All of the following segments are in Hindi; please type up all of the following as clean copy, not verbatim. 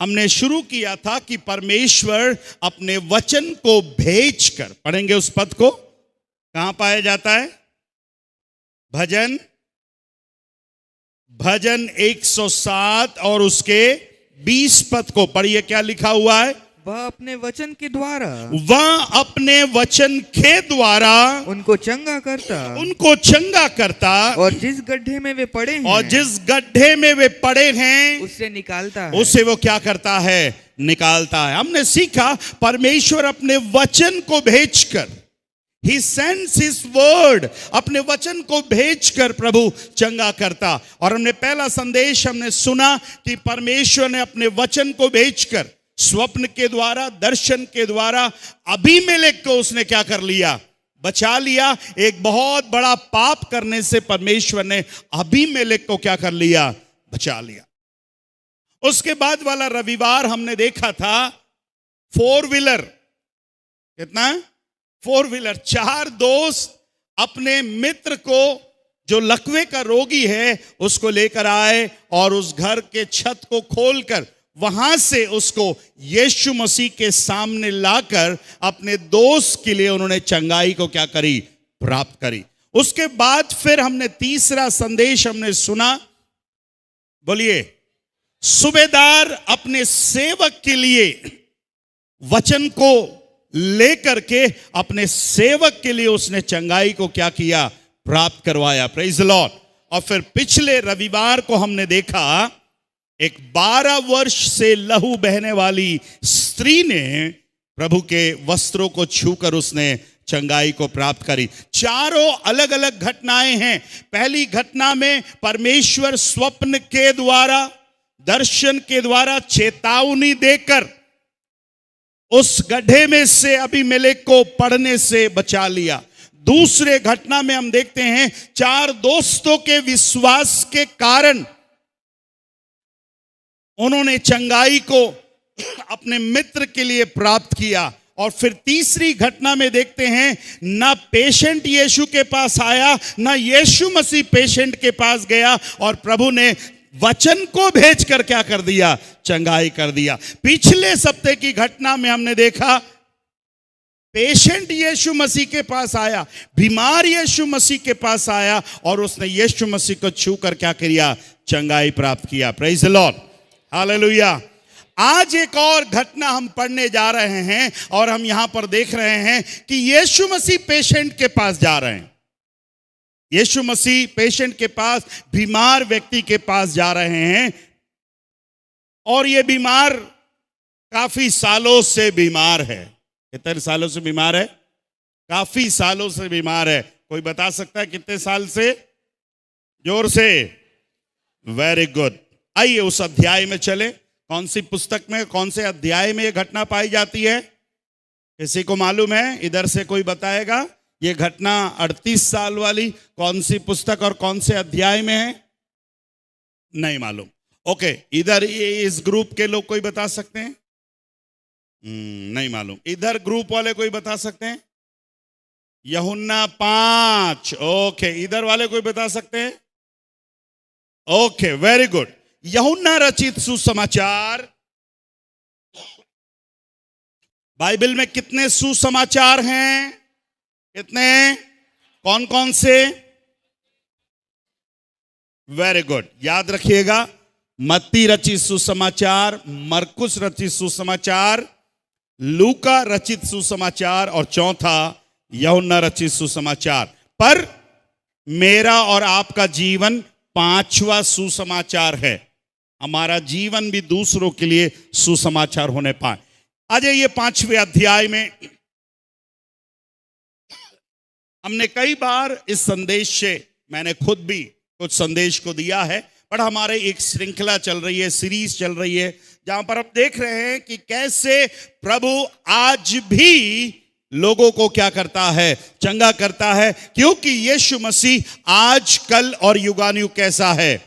हमने शुरू किया था कि परमेश्वर अपने वचन को भेजकर, पढ़ेंगे उस पद को, कहां पाया जाता है? भजन 107 और उसके 20 पद को पढ़िए, क्या लिखा हुआ है? वह अपने वचन के द्वारा उनको चंगा करता और जिस गड्ढे में वे पड़े हैं उससे निकालता है। उसे वो क्या करता है? निकालता है। हमने सीखा परमेश्वर अपने वचन को भेजकर, He sends his word, अपने वचन को भेजकर प्रभु चंगा करता। और हमने पहला संदेश हमने सुना कि परमेश्वर ने अपने वचन को भेजकर स्वप्न के द्वारा, दर्शन के द्वारा अबीमेलेक को उसने क्या कर लिया? बचा लिया। एक बहुत बड़ा पाप करने से परमेश्वर ने अबीमेलेक को क्या कर लिया? बचा लिया। उसके बाद वाला रविवार हमने देखा था 4 व्हीलर, कितना? 4 व्हीलर, 4 दोस्त अपने मित्र को, जो लकवे का रोगी है, उसको लेकर आए और उस घर के छत को खोलकर वहां से उसको यीशु मसीह के सामने लाकर अपने दोस्त के लिए उन्होंने चंगाई को क्या करी? प्राप्त करी। उसके बाद फिर हमने तीसरा संदेश हमने सुना, बोलिए, सूबेदार अपने सेवक के लिए वचन को लेकर के अपने सेवक के लिए उसने चंगाई को क्या किया? प्राप्त करवाया। Praise the Lord. और फिर पिछले रविवार को हमने देखा एक 12 वर्ष से लहू बहने वाली स्त्री ने प्रभु के वस्त्रों को छूकर उसने चंगाई को प्राप्त करी। चारों अलग अलग घटनाएं हैं। पहली घटना में परमेश्वर स्वप्न के द्वारा, दर्शन के द्वारा चेतावनी देकर उस गड्ढे में से अबीमेलेक को पड़ने से बचा लिया। दूसरे घटना में हम देखते हैं 4 दोस्तों के विश्वास के कारण उन्होंने चंगाई को अपने मित्र के लिए प्राप्त किया। और फिर तीसरी घटना में देखते हैं, ना पेशेंट यीशु के पास आया, ना यीशु मसीह पेशेंट के पास गया, और प्रभु ने वचन को भेजकर क्या कर दिया? चंगाई कर दिया। पिछले सप्ताह की घटना में हमने देखा पेशेंट यीशु मसीह के पास आया, बीमार यीशु मसीह के पास आया और उसने यीशु मसीह को छूकर क्या किया? चंगाई प्राप्त किया। Praise the Lord, hallelujah. आज एक और घटना हम पढ़ने जा रहे हैं और हम यहां पर देख रहे हैं कि यीशु मसीह पेशेंट के पास जा रहे हैं। यीशु मसीह पेशेंट के पास, बीमार व्यक्ति के पास जा रहे हैं, और ये बीमार काफी सालों से बीमार है। कितने सालों से बीमार है? काफी सालों से बीमार है। कोई बता सकता है कितने साल से? जोर से। Very good. आइए उस अध्याय में चले। कौन सी पुस्तक में, कौन से अध्याय में यह घटना पाई जाती है? किसी को मालूम है? इधर से कोई बताएगा? ये घटना 38 साल वाली कौन सी पुस्तक और कौन से अध्याय में है? नहीं मालूम। ओके, इधर इस ग्रुप के लोग कोई बता सकते हैं? नहीं मालूम। इधर ग्रुप वाले कोई बता सकते हैं? यूहन्ना 5। ओके, इधर वाले कोई बता सकते हैं? Okay, very good. यूहन्ना रचित सुसमाचार। बाइबल में कितने सुसमाचार हैं? कितने? कौन कौन से? वेरी गुड, याद रखिएगा। मत्ती रचित सुसमाचार, मरकुस रचित सुसमाचार, लूका रचित सुसमाचार, और चौथा यूहन्ना रचित सुसमाचार। पर मेरा और आपका जीवन 5वां सुसमाचार है। हमारा जीवन भी दूसरों के लिए सुसमाचार होने पाए। आज ये 5वें अध्याय में हमने कई बार इस संदेश से, मैंने खुद भी कुछ संदेश को दिया है, पर हमारे एक श्रृंखला चल रही है, सीरीज चल रही है, जहां पर हम देख रहे हैं कि कैसे प्रभु आज भी लोगों को क्या करता है? चंगा करता है। क्योंकि यीशु मसीह आज, कल और युगानुयुग कैसा है?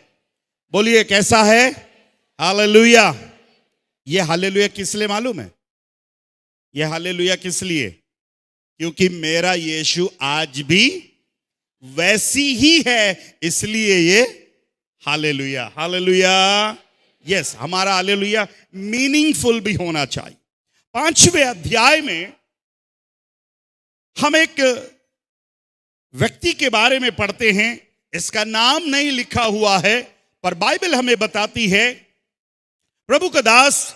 बोलिए, कैसा है? हालेलुया। ये हालेलुया किस लिए मालूम है? ये हालेलुया किस लिए? क्योंकि मेरा यीशु आज भी वैसी ही है, इसलिए ये हालेलुया। हालेलुया। यस, हमारा हालेलुया मीनिंगफुल भी होना चाहिए। 5वें अध्याय में हम एक व्यक्ति के बारे में पढ़ते हैं। इसका नाम नहीं लिखा हुआ है, पर बाइबल हमें बताती है, प्रभु का दास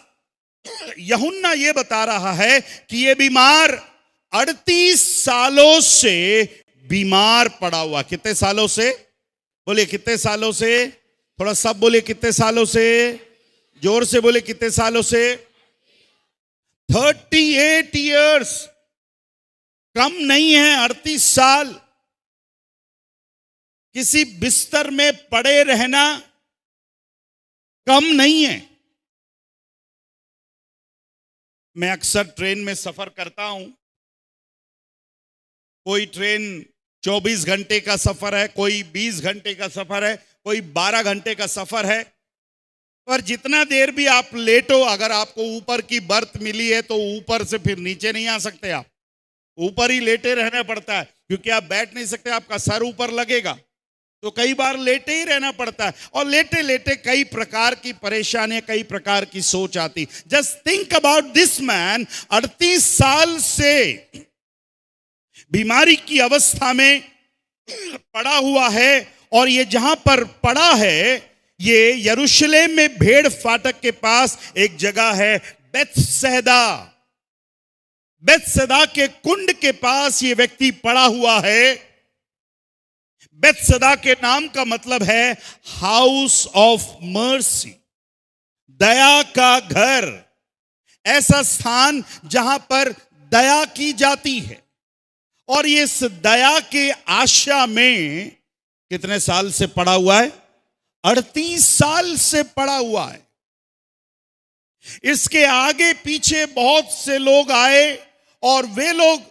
यूहन्ना ये बता रहा है कि ये बीमार 38 सालों से बीमार पड़ा हुआ। कितने सालों से? बोलिए कितने सालों से? थोड़ा सब बोलिए कितने सालों से? जोर से बोले कितने सालों से? 38 इयर्स, कम नहीं है। 38 साल किसी बिस्तर में पड़े रहना कम नहीं है। मैं अक्सर ट्रेन में सफर करता हूं। कोई ट्रेन 24 घंटे का सफर है, कोई 20 घंटे का सफर है, कोई 12 घंटे का सफर है। पर जितना देर भी आप लेटो, अगर आपको ऊपर की बर्थ मिली है तो ऊपर से फिर नीचे नहीं आ सकते। आप ऊपर ही लेटे रहना पड़ता है, क्योंकि आप बैठ नहीं सकते, आपका सर ऊपर लगेगा। तो कई बार लेटे ही रहना पड़ता है, और लेटे लेटे कई प्रकार की परेशानियां, कई प्रकार की सोच आती। Just think about this man, 38 साल से बीमारी की अवस्था में पड़ा हुआ है। और ये जहां पर पड़ा है, ये यरूशलेम में भेड़ फाटक के पास एक जगह है, बेथसैदा। बेथसैदा के कुंड के पास ये व्यक्ति पड़ा हुआ है। बेथसैदा के नाम का मतलब है हाउस ऑफ मर्सी, दया का घर। ऐसा स्थान जहां पर दया की जाती है। और ये इस दया के आशा में कितने साल से पड़ा हुआ है? 38 साल से पड़ा हुआ है। इसके आगे पीछे बहुत से लोग आए और वे लोग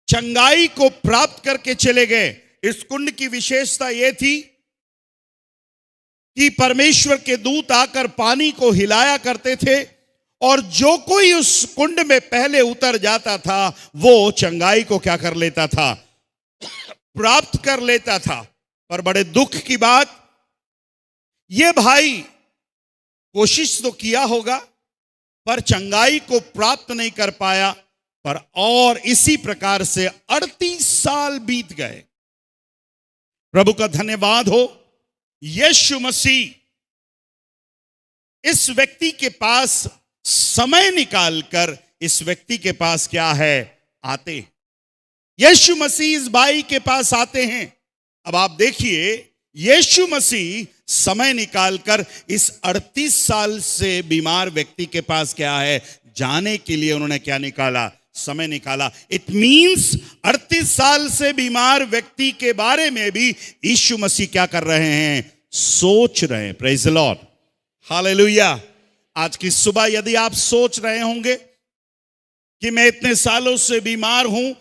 चंगाई को प्राप्त करके चले गए। इस कुंड की विशेषता यह थी कि परमेश्वर के दूत आकर पानी को हिलाया करते थे, और जो कोई उस कुंड में पहले उतर जाता था वो चंगाई को क्या कर लेता था? प्राप्त कर लेता था। पर बड़े दुख की बात, ये भाई कोशिश तो किया होगा पर चंगाई को प्राप्त नहीं कर पाया। पर और इसी प्रकार से 38 साल बीत गए। प्रभु का धन्यवाद हो। यीशु मसीह इस व्यक्ति के पास समय निकालकर इस व्यक्ति के पास क्या है? आते हैं। यीशु मसीह इस भाई के पास आते हैं। अब आप देखिए, यीशु मसीह समय निकालकर इस 38 साल से बीमार व्यक्ति के पास क्या है? जाने के लिए उन्होंने क्या निकाला? समय निकाला। इट मींस 38 साल से बीमार व्यक्ति के बारे में भी यीशु मसीह क्या कर रहे हैं? सोच रहे हैं। Praise the Lord, hallelujah. आज की सुबह यदि आप सोच रहे होंगे कि मैं इतने सालों से बीमार हूं,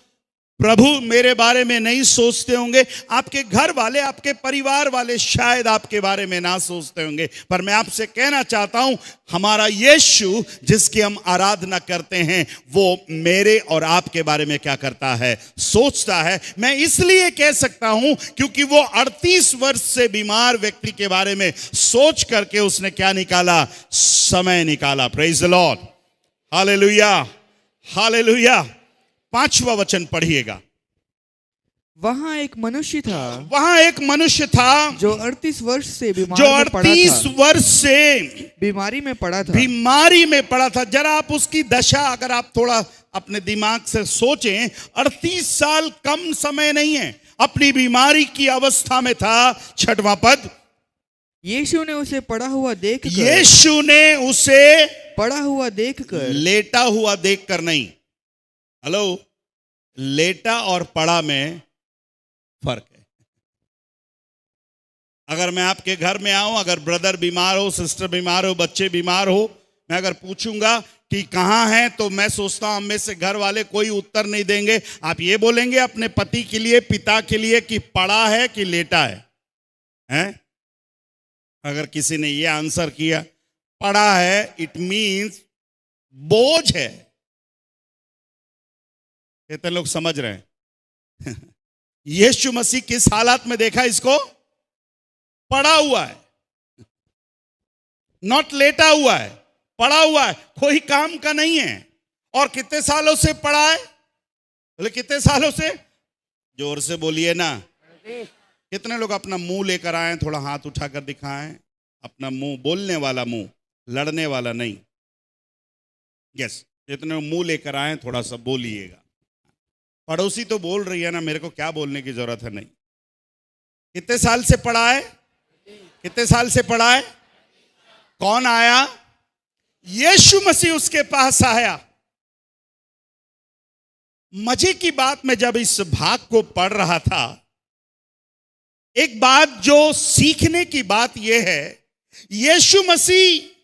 प्रभु मेरे बारे में नहीं सोचते होंगे। आपके घर वाले, आपके परिवार वाले शायद आपके बारे में ना सोचते होंगे, पर मैं आपसे कहना चाहता हूं, हमारा यीशु जिसकी हम आराधना करते हैं, वो मेरे और आपके बारे में क्या करता है? सोचता है। मैं इसलिए कह सकता हूं क्योंकि वो 38 वर्ष से बीमार व्यक्ति के बारे में सोच करके उसने क्या निकाला? समय निकाला। Praise the Lord, hallelujah, hallelujah. 5वां वचन पढ़िएगा। वहां एक मनुष्य था, वहां एक मनुष्य था जो 38 वर्ष से बीमार जो में पड़ा 38 था, वर्ष से बीमारी में पड़ा था। बीमारी में पड़ा था। जरा आप उसकी दशा अगर आप थोड़ा अपने दिमाग से सोचें, 38 साल कम समय नहीं है। अपनी बीमारी की अवस्था में था। 6वां पद, यीशु ने उसे पड़ा हुआ देखकर, यीशु ने उसे पड़ा हुआ देखकर, लेटा हुआ देखकर नहीं। हेलो, लेटा और पड़ा में फर्क है। अगर मैं आपके घर में आऊं, अगर ब्रदर बीमार हो, सिस्टर बीमार हो, बच्चे बीमार हो, मैं अगर पूछूंगा कि कहां हैं, तो मैं सोचता हूं हम में से घर वाले कोई उत्तर नहीं देंगे। आप ये बोलेंगे अपने पति के लिए, पिता के लिए, कि पड़ा है कि लेटा है? हैं? अगर किसी ने ये आंसर किया पड़ा है, इट मींस बोझ है। कितने लोग समझ रहे हैं? यीशु मसीह किस हालत में देखा इसको? पड़ा हुआ है। नॉट लेटा हुआ है, पड़ा हुआ है, कोई काम का नहीं है। और कितने सालों से पड़ा है? बोले कितने सालों से? जोर से बोलिए ना। कितने लोग अपना मुंह लेकर आए? थोड़ा हाथ उठाकर दिखाएं। अपना मुंह, बोलने वाला मुंह, लड़ने वाला नहीं। यस, जितने मुंह लेकर आए थोड़ा सा बोलिएगा। पड़ोसी तो बोल रही है ना, मेरे को क्या बोलने की जरूरत है? नहीं। कितने साल से पड़ा है? कितने साल से पड़ा है? कौन आया? यीशु मसीह उसके पास आया। मजे की बात, मैं जब इस भाग को पढ़ रहा था, एक बात जो सीखने की बात यह है, यीशु मसीह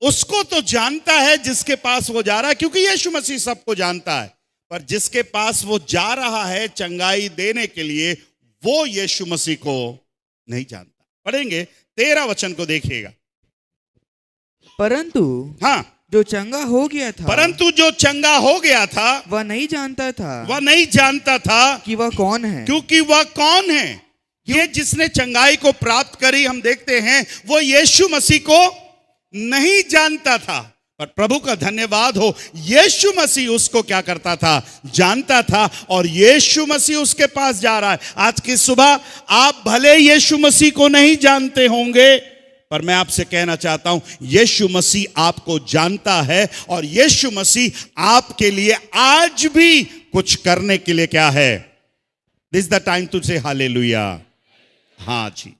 उसको तो जानता है जिसके पास वो जा रहा है, क्योंकि यीशु मसीह सबको जानता है। पर जिसके पास वो जा रहा है चंगाई देने के लिए, वो यीशु मसीह को नहीं जानता। पढ़ेंगे 13 वचन को, देखिएगा। परंतु हाँ, जो चंगा हो गया था, परंतु जो चंगा हो गया था वह नहीं जानता था, वह नहीं जानता था कि वह कौन है, क्योंकि वह कौन है। ये जिसने चंगाई को प्राप्त करी, हम देखते हैं वो यीशु मसीह को नहीं जानता था। पर प्रभु का धन्यवाद हो, यीशु मसीह उसको क्या करता था? जानता था। और यीशु मसीह उसके पास जा रहा है। आज की सुबह आप भले यीशु मसीह को नहीं जानते होंगे, पर मैं आपसे कहना चाहता हूं, यीशु मसीह आपको जानता है। और यीशु मसीह आपके लिए आज भी कुछ करने के लिए क्या है? This is the time to say hallelujah. हाँ जी।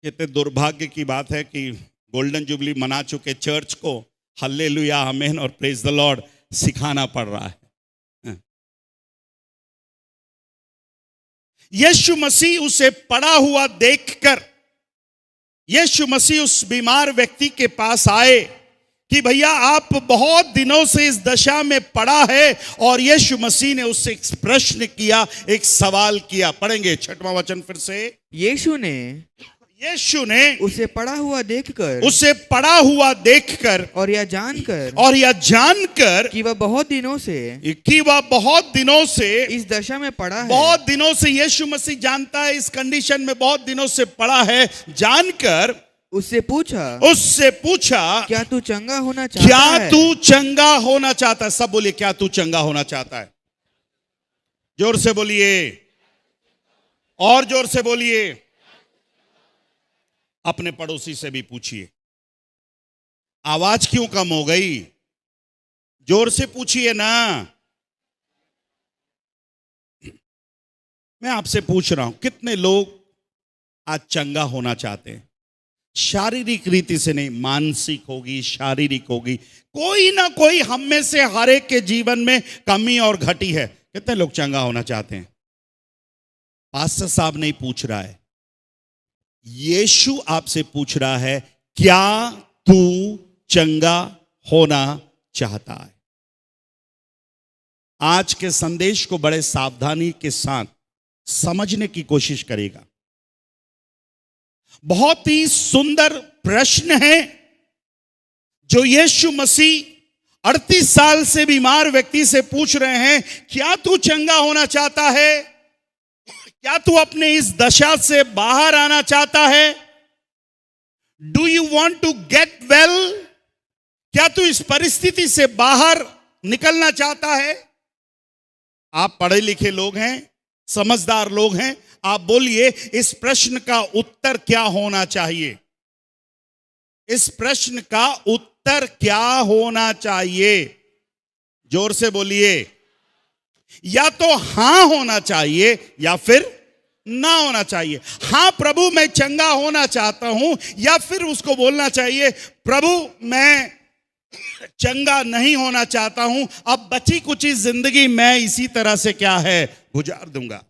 कितने दुर्भाग्य की बात है कि गोल्डन जुबली मना चुके चर्च को हालेलुया, आमीन और प्रेज द लॉर्ड सिखाना पड़ रहा है। यीशु मसीह उसे पड़ा हुआ देखकर, यीशु मसीह उस बीमार व्यक्ति के पास आए कि भैया आप बहुत दिनों से इस दशा में पड़ा है। और यीशु मसीह ने उससे एक प्रश्न किया, एक सवाल किया। पढ़ेंगे 6वां वचन फिर से। यीशु ने उसे पड़ा हुआ देखकर और यह जानकर कि वह बहुत दिनों से इस दशा में पड़ा है, बहुत दिनों से यीशु मसीह जानता है इस कंडीशन में बहुत दिनों से पड़ा है, जानकर उससे पूछा क्या तू चंगा होना चाहता है? क्या तू चंगा होना चाहता है? सब बोलिए, क्या तू चंगा होना चाहता है? जोर से बोलिए, और जोर से बोलिए। अपने पड़ोसी से भी पूछिए। आवाज क्यों कम हो गई? जोर से पूछिए ना। मैं आपसे पूछ रहा हूं, कितने लोग आज चंगा होना चाहते हैं? शारीरिक रीति से नहीं, मानसिक होगी, शारीरिक होगी, कोई ना कोई हम में से हर एक के जीवन में कमी और घटी है। कितने लोग चंगा होना चाहते हैं? पास्टर साहब नहीं पूछ रहा है, यीशु आपसे पूछ रहा है, क्या तू चंगा होना चाहता है? आज के संदेश को बड़े सावधानी के साथ समझने की कोशिश करेगा। बहुत ही सुंदर प्रश्न है जो यीशु मसीह 38 साल से बीमार व्यक्ति से पूछ रहे हैं। क्या तू चंगा होना चाहता है? क्या तू अपने इस दशा से बाहर आना चाहता है? Do you want to get well? क्या तू इस परिस्थिति से बाहर निकलना चाहता है? आप पढ़े लिखे लोग हैं, समझदार लोग हैं, आप बोलिए इस प्रश्न का उत्तर क्या होना चाहिए? इस प्रश्न का उत्तर क्या होना चाहिए? जोर से बोलिए। या तो हां होना चाहिए या फिर ना होना चाहिए। हां प्रभु मैं चंगा होना चाहता हूं, या फिर उसको बोलना चाहिए प्रभु मैं चंगा नहीं होना चाहता हूं, अब बची कुची जिंदगी मैं इसी तरह से क्या है गुजार दूंगा।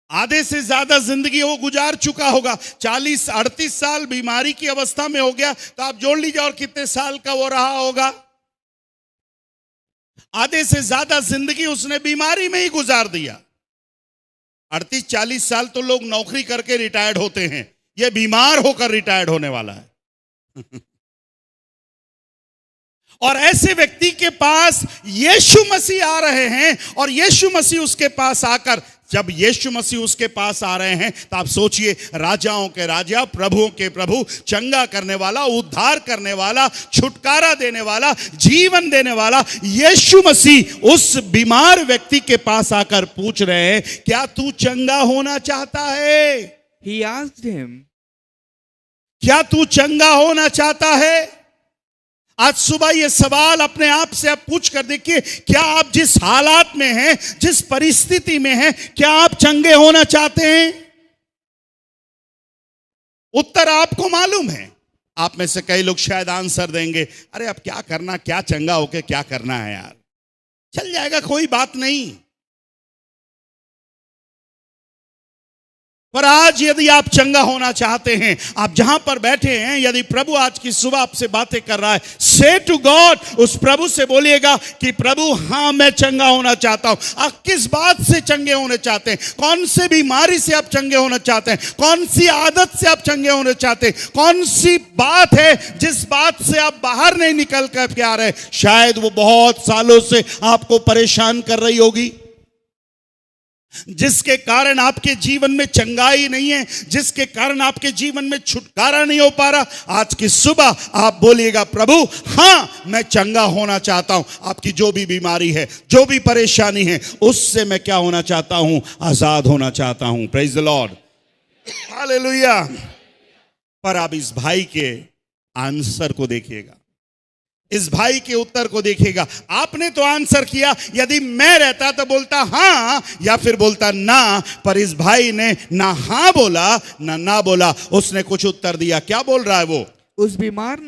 आधे से ज्यादा जिंदगी वो गुजार चुका होगा, 40-38 साल बीमारी की अवस्था में हो गया, तो आप जोड़ लीजिए और कितने साल का वो रहा होगा। आधे से ज्यादा जिंदगी उसने बीमारी में ही गुजार दिया। 38-40 साल तो लोग नौकरी करके रिटायर्ड होते हैं, ये बीमार होकर रिटायर्ड होने वाला है। और ऐसे व्यक्ति के पास यीशु मसीह आ रहे हैं और यीशु मसीह उसके पास आकर जब यीशु मसीह उसके पास आ रहे हैं तो आप सोचिए, राजाओं के राजा, प्रभुओं के प्रभु, चंगा करने वाला, उद्धार करने वाला, छुटकारा देने वाला, जीवन देने वाला यीशु मसीह उस बीमार व्यक्ति के पास आकर पूछ रहे हैं, क्या तू चंगा होना चाहता है? He asked him, क्या तू चंगा होना चाहता है? आज सुबह ये सवाल अपने आप से आप पूछ कर देखिए, क्या आप जिस हालात में हैं, जिस परिस्थिति में हैं, क्या आप चंगे होना चाहते हैं? उत्तर आपको मालूम है। आप में से कई लोग शायद आंसर देंगे, अरे अब क्या करना, क्या चंगा होके क्या करना है यार, चल जाएगा, कोई बात नहीं। पर आज यदि आप चंगा होना चाहते हैं, आप जहां पर बैठे हैं, यदि प्रभु आज की सुबह आपसे बातें कर रहा है, से टू गॉड, उस प्रभु से बोलिएगा कि प्रभु हाँ मैं चंगा होना चाहता हूं। आप किस बात से चंगे होने चाहते हैं? कौन से बीमारी से आप चंगे होना चाहते हैं? कौन सी आदत से आप चंगे होना चाहते हैं? कौन सी बात है जिस बात से आप बाहर नहीं निकल कर के आ रहे? शायद वो बहुत सालों से आपको परेशान कर रही होगी, जिसके कारण आपके जीवन में चंगाई नहीं है, जिसके कारण आपके जीवन में छुटकारा नहीं हो पा रहा। आज की सुबह आप बोलिएगा, प्रभु हाँ मैं चंगा होना चाहता हूं। आपकी जो भी बीमारी है, जो भी परेशानी है, उससे मैं क्या होना चाहता हूं? आजाद होना चाहता हूं। Praise the Lord, hallelujah. पर आप इस भाई के आंसर को देखिएगा, इस भाई के उत्तर को देखिएगा। आपने तो आंसर किया, यदि मैं रहता तो बोलता हाँ या फिर बोलता ना, पर इस भाई ने ना हाँ बोला ना बोला, उसने कुछ उत्तर दिया। क्या बोल रहा है वो? उस बीमार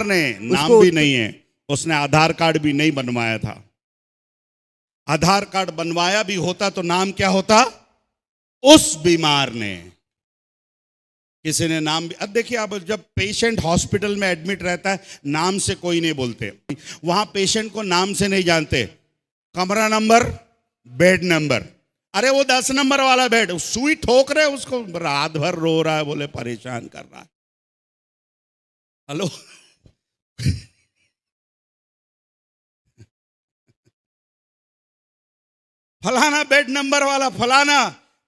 ने नाम भी नहीं है, उसने आधार कार्ड भी नहीं बनवाया था। आधार कार्ड बनवाया भी होता तो नाम क्या होता? उस बीमार ने। किसी ने नाम भी, अब देखिए, आप जब पेशेंट हॉस्पिटल में एडमिट रहता है, नाम से कोई नहीं बोलते। वहां पेशेंट को नाम से नहीं जानते, कमरा नंबर, बेड नंबर। अरे वो 10 नंबर वाला बेड, सुई ठोक रहे, उसको रात भर रो रहा है, बोले परेशान कर रहा है। हेलो फलाना बेड नंबर वाला फलाना,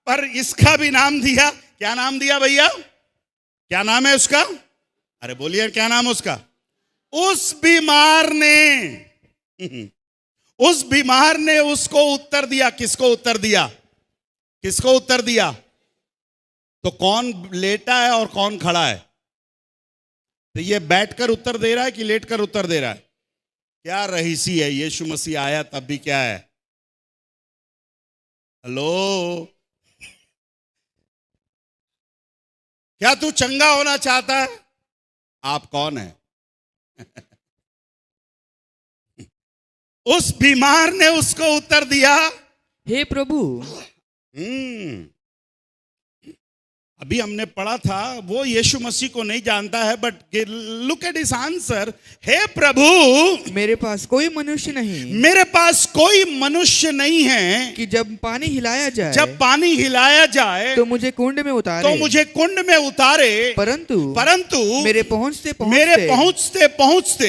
पर इसका भी नाम दिया। क्या नाम दिया भैया? क्या नाम है उसका? अरे बोलिए, क्या नाम उसका? उस बीमार ने उसको उत्तर दिया। किसको उत्तर दिया? किसको उत्तर दिया? तो कौन लेटा है और कौन खड़ा है? तो ये बैठकर उत्तर दे रहा है कि लेटकर उत्तर दे रहा है? क्या रहीसी है। यीशु मसीह आया तब भी क्या है? हेलो, क्या तू चंगा होना चाहता है? आप कौन है? उस बीमार ने उसको उत्तर दिया, हे प्रभु। अभी हमने पढ़ा था, वो यीशु मसीह को नहीं जानता है, but look at his answer, हे प्रभु मेरे पास कोई मनुष्य नहीं, मेरे पास कोई मनुष्य नहीं है कि जब पानी हिलाया जाए तो मुझे कुंड में उतारे, परंतु मेरे पहुंचते पहुंचते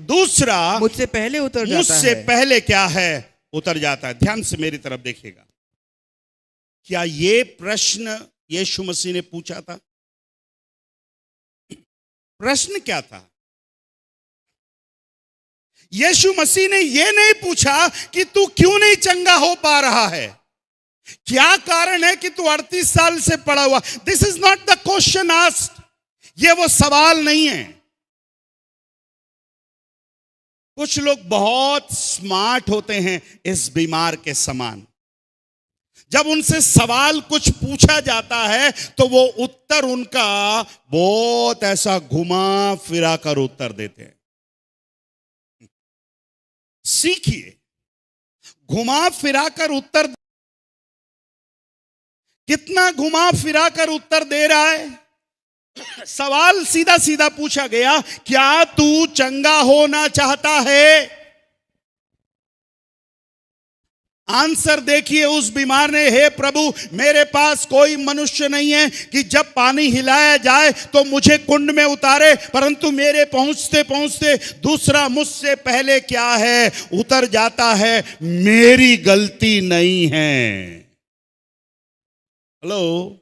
दूसरा मुझसे पहले क्या है? उतर जाता है। ध्यान से मेरी तरफ देखिएगा। क्या ये प्रश्न यीशु मसीह ने पूछा था? प्रश्न क्या था? यीशु मसीह ने यह नहीं पूछा कि तू क्यों नहीं चंगा हो पा रहा है, क्या कारण है कि तू 38 साल से पड़ा हुआ। This is not the question asked. ये वो सवाल नहीं है। कुछ लोग बहुत स्मार्ट होते हैं इस बीमार के समान। जब उनसे सवाल कुछ पूछा जाता है तो वो उत्तर उनका बहुत ऐसा घुमा फिरा कर उत्तर देते हैं। सीखिए, घुमा फिरा कर उत्तर। कितना घुमा फिरा कर उत्तर दे रहा है? सवाल सीधा सीधा पूछा गया, क्या तू चंगा होना चाहता है? आंसर देखिए उस बीमार ने, हे प्रभु मेरे पास कोई मनुष्य नहीं है कि जब पानी हिलाया जाए तो मुझे कुंड में उतारे, परंतु मेरे पहुंचते पहुंचते दूसरा मुझसे पहले क्या है उतर जाता है, मेरी गलती नहीं है। हेलो,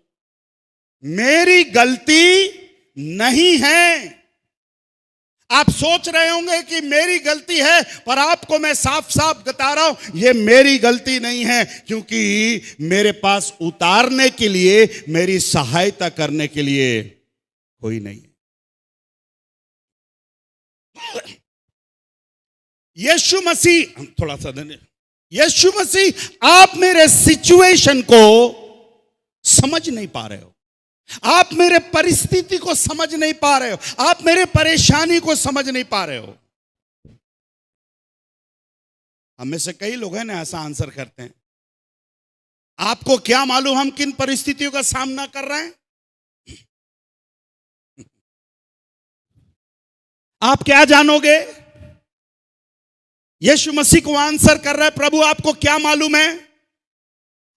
मेरी गलती नहीं है। आप सोच रहे होंगे कि मेरी गलती है, पर आपको मैं साफ साफ बता रहा हूं ये मेरी गलती नहीं है, क्योंकि मेरे पास उतारने के लिए, मेरी सहायता करने के लिए कोई नहीं है। यीशु मसीह, थोड़ा सा देने, यीशु मसीह आप मेरे सिचुएशन को समझ नहीं पा रहे हो, आप मेरे परिस्थिति को समझ नहीं पा रहे हो, आप मेरे परेशानी को समझ नहीं पा रहे हो। हम में से कई लोग हैं ना ऐसा आंसर करते हैं, आपको क्या मालूम हम किन परिस्थितियों का सामना कर रहे हैं? आप क्या जानोगे? यीशु मसीह को आंसर कर रहा है, प्रभु आपको क्या मालूम है?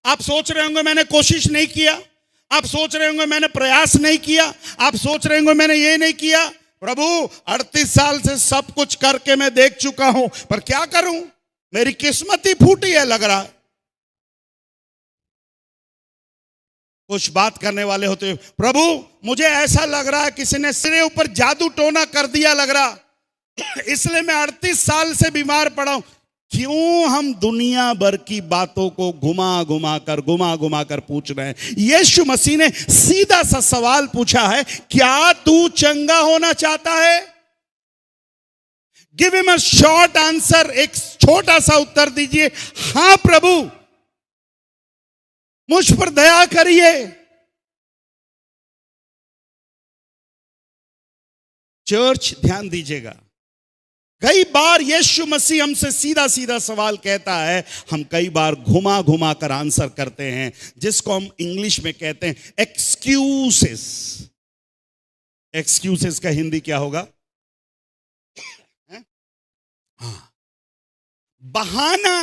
आप सोच रहे होंगे मैंने कोशिश नहीं किया, आप सोच रहे होंगे मैंने प्रयास नहीं किया, आप सोच रहे होंगे मैंने ये नहीं किया। प्रभु 38 साल से सब कुछ करके मैं देख चुका हूं, पर क्या करूं, मेरी किस्मत ही फूटी है लग रहा है। कुछ बात करने वाले होते, प्रभु मुझे ऐसा लग रहा है किसी ने सिरे ऊपर जादू टोना कर दिया लग रहा, इसलिए मैं 38 साल से बीमार पड़ा हूं। क्यों हम दुनिया भर की बातों को घुमा घुमा कर पूछ रहे हैं? यीशु मसीह ने सीधा सा सवाल पूछा है, क्या तू चंगा होना चाहता है? Give him a short answer, एक छोटा सा उत्तर दीजिए, हां प्रभु मुझ पर दया करिए। चर्च ध्यान दीजिएगा, कई बार यीशु मसीह हमसे सीधा सीधा सवाल कहता है, हम कई बार घुमा कर आंसर करते हैं, जिसको हम इंग्लिश में कहते हैं एक्सक्यूजेस। एक्सक्यूजेस का हिंदी क्या होगा? बहाना।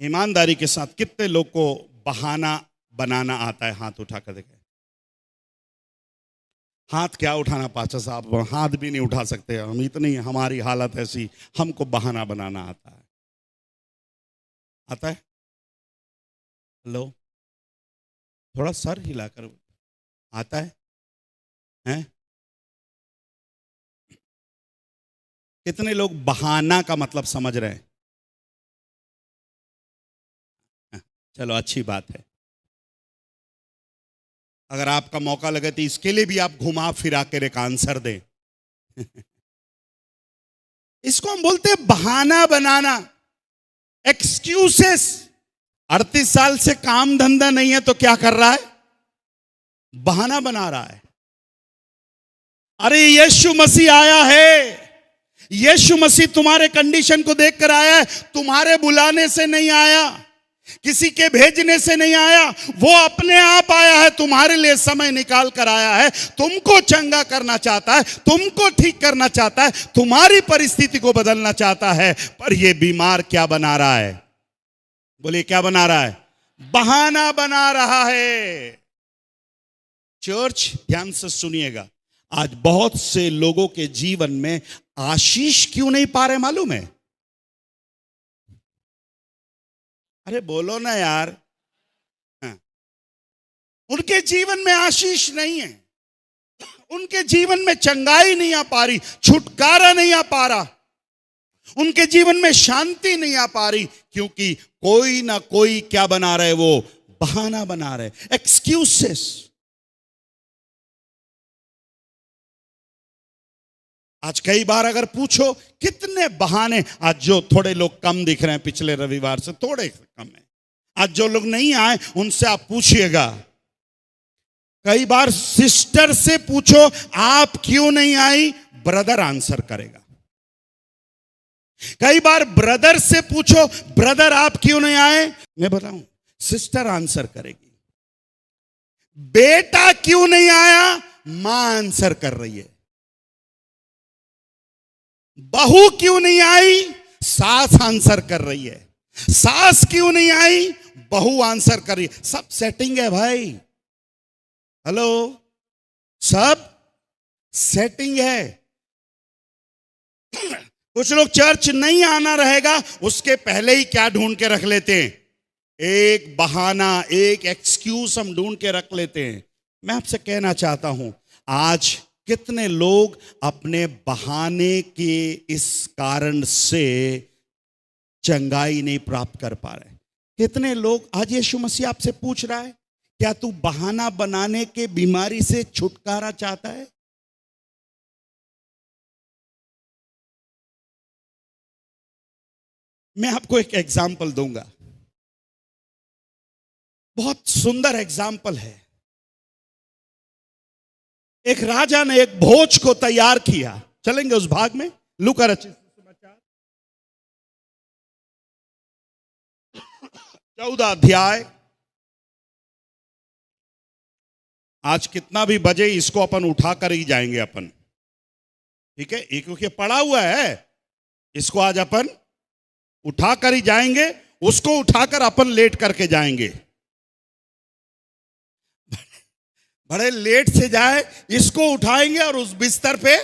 ईमानदारी के साथ कितने लोग को बहाना बनाना आता है? हाथ उठाकर देखें। हाथ क्या उठाना पाचा साहब, हाथ भी नहीं उठा सकते हम, इतनी हमारी हालत ऐसी, हमको बहाना बनाना आता है। आता है? हेलो, थोड़ा सर हिलाकर, आता है? हैं? कितने लोग बहाना का मतलब समझ रहे हैं? चलो अच्छी बात है, अगर आपका मौका लगे तो इसके लिए भी आप घुमा फिरा कर एक आंसर दें। इसको हम बोलते हैं बहाना बनाना, एक्सक्यूजेस। 38 साल से काम धंधा नहीं है तो क्या कर रहा है? बहाना बना रहा है। अरे यीशु मसीह आया है, यीशु मसीह तुम्हारे कंडीशन को देखकर आया है, तुम्हारे बुलाने से नहीं आया, किसी के भेजने से नहीं आया, वो अपने आप आया है, तुम्हारे लिए समय निकाल कर आया है, तुमको चंगा करना चाहता है, तुमको ठीक करना चाहता है, तुम्हारी परिस्थिति को बदलना चाहता है। पर ये बीमार क्या बना रहा है? बोलिए क्या बना रहा है? बहाना बना रहा है। चर्च ध्यान से सुनिएगा, आज बहुत से लोगों के जीवन में आशीष क्यों नहीं पा रहे मालूम है? अरे बोलो ना यार। उनके जीवन में आशीष नहीं है, उनके जीवन में चंगाई नहीं आ पा रही, छुटकारा नहीं आ पा रहा, उनके जीवन में शांति नहीं आ पा रही, क्योंकि कोई ना कोई क्या बना रहे? वो बहाना बना रहे, एक्सक्यूजेस। आज कई बार अगर पूछो कितने बहाने, आज जो थोड़े लोग कम दिख रहे हैं पिछले रविवार से, थोड़े कम है, आज जो लोग नहीं आए उनसे आप पूछिएगा। कई बार सिस्टर से पूछो आप क्यों नहीं आई, ब्रदर आंसर करेगा। कई बार ब्रदर से पूछो ब्रदर आप क्यों नहीं आए, मैं बताऊं, सिस्टर आंसर करेगी। बेटा क्यों नहीं आया, मां आंसर कर रही है। बहू क्यों नहीं आई, सास आंसर कर रही है। सास क्यों नहीं आई, बहू आंसर कर रही है। सब सेटिंग है भाई, हेलो, सब सेटिंग है। कुछ लोग चर्च नहीं आना रहेगा उसके पहले ही क्या ढूंढ के रख लेते हैं, एक बहाना, एक एक्सक्यूज हम ढूंढ के रख लेते हैं। मैं आपसे कहना चाहता हूं, आज कितने लोग अपने बहाने के इस कारण से चंगाई नहीं प्राप्त कर पा रहे। कितने लोग, आज यीशु मसीह आपसे पूछ रहा है, क्या तू बहाना बनाने के बीमारी से छुटकारा चाहता है? मैं आपको एक एग्जाम्पल दूंगा, बहुत सुंदर एग्जाम्पल है। एक राजा ने एक भोज को तैयार किया। चलेंगे उस भाग में, लूका रचित सुसमाचार 14 अध्याय। आज कितना भी बजे इसको अपन उठाकर ही जाएंगे अपन, ठीक है, एक क्योंकि पड़ा हुआ है, इसको आज अपन उठाकर ही जाएंगे, उसको उठाकर अपन लेट करके जाएंगे। बड़े लेट से जाए, इसको उठाएंगे और उस बिस्तर पे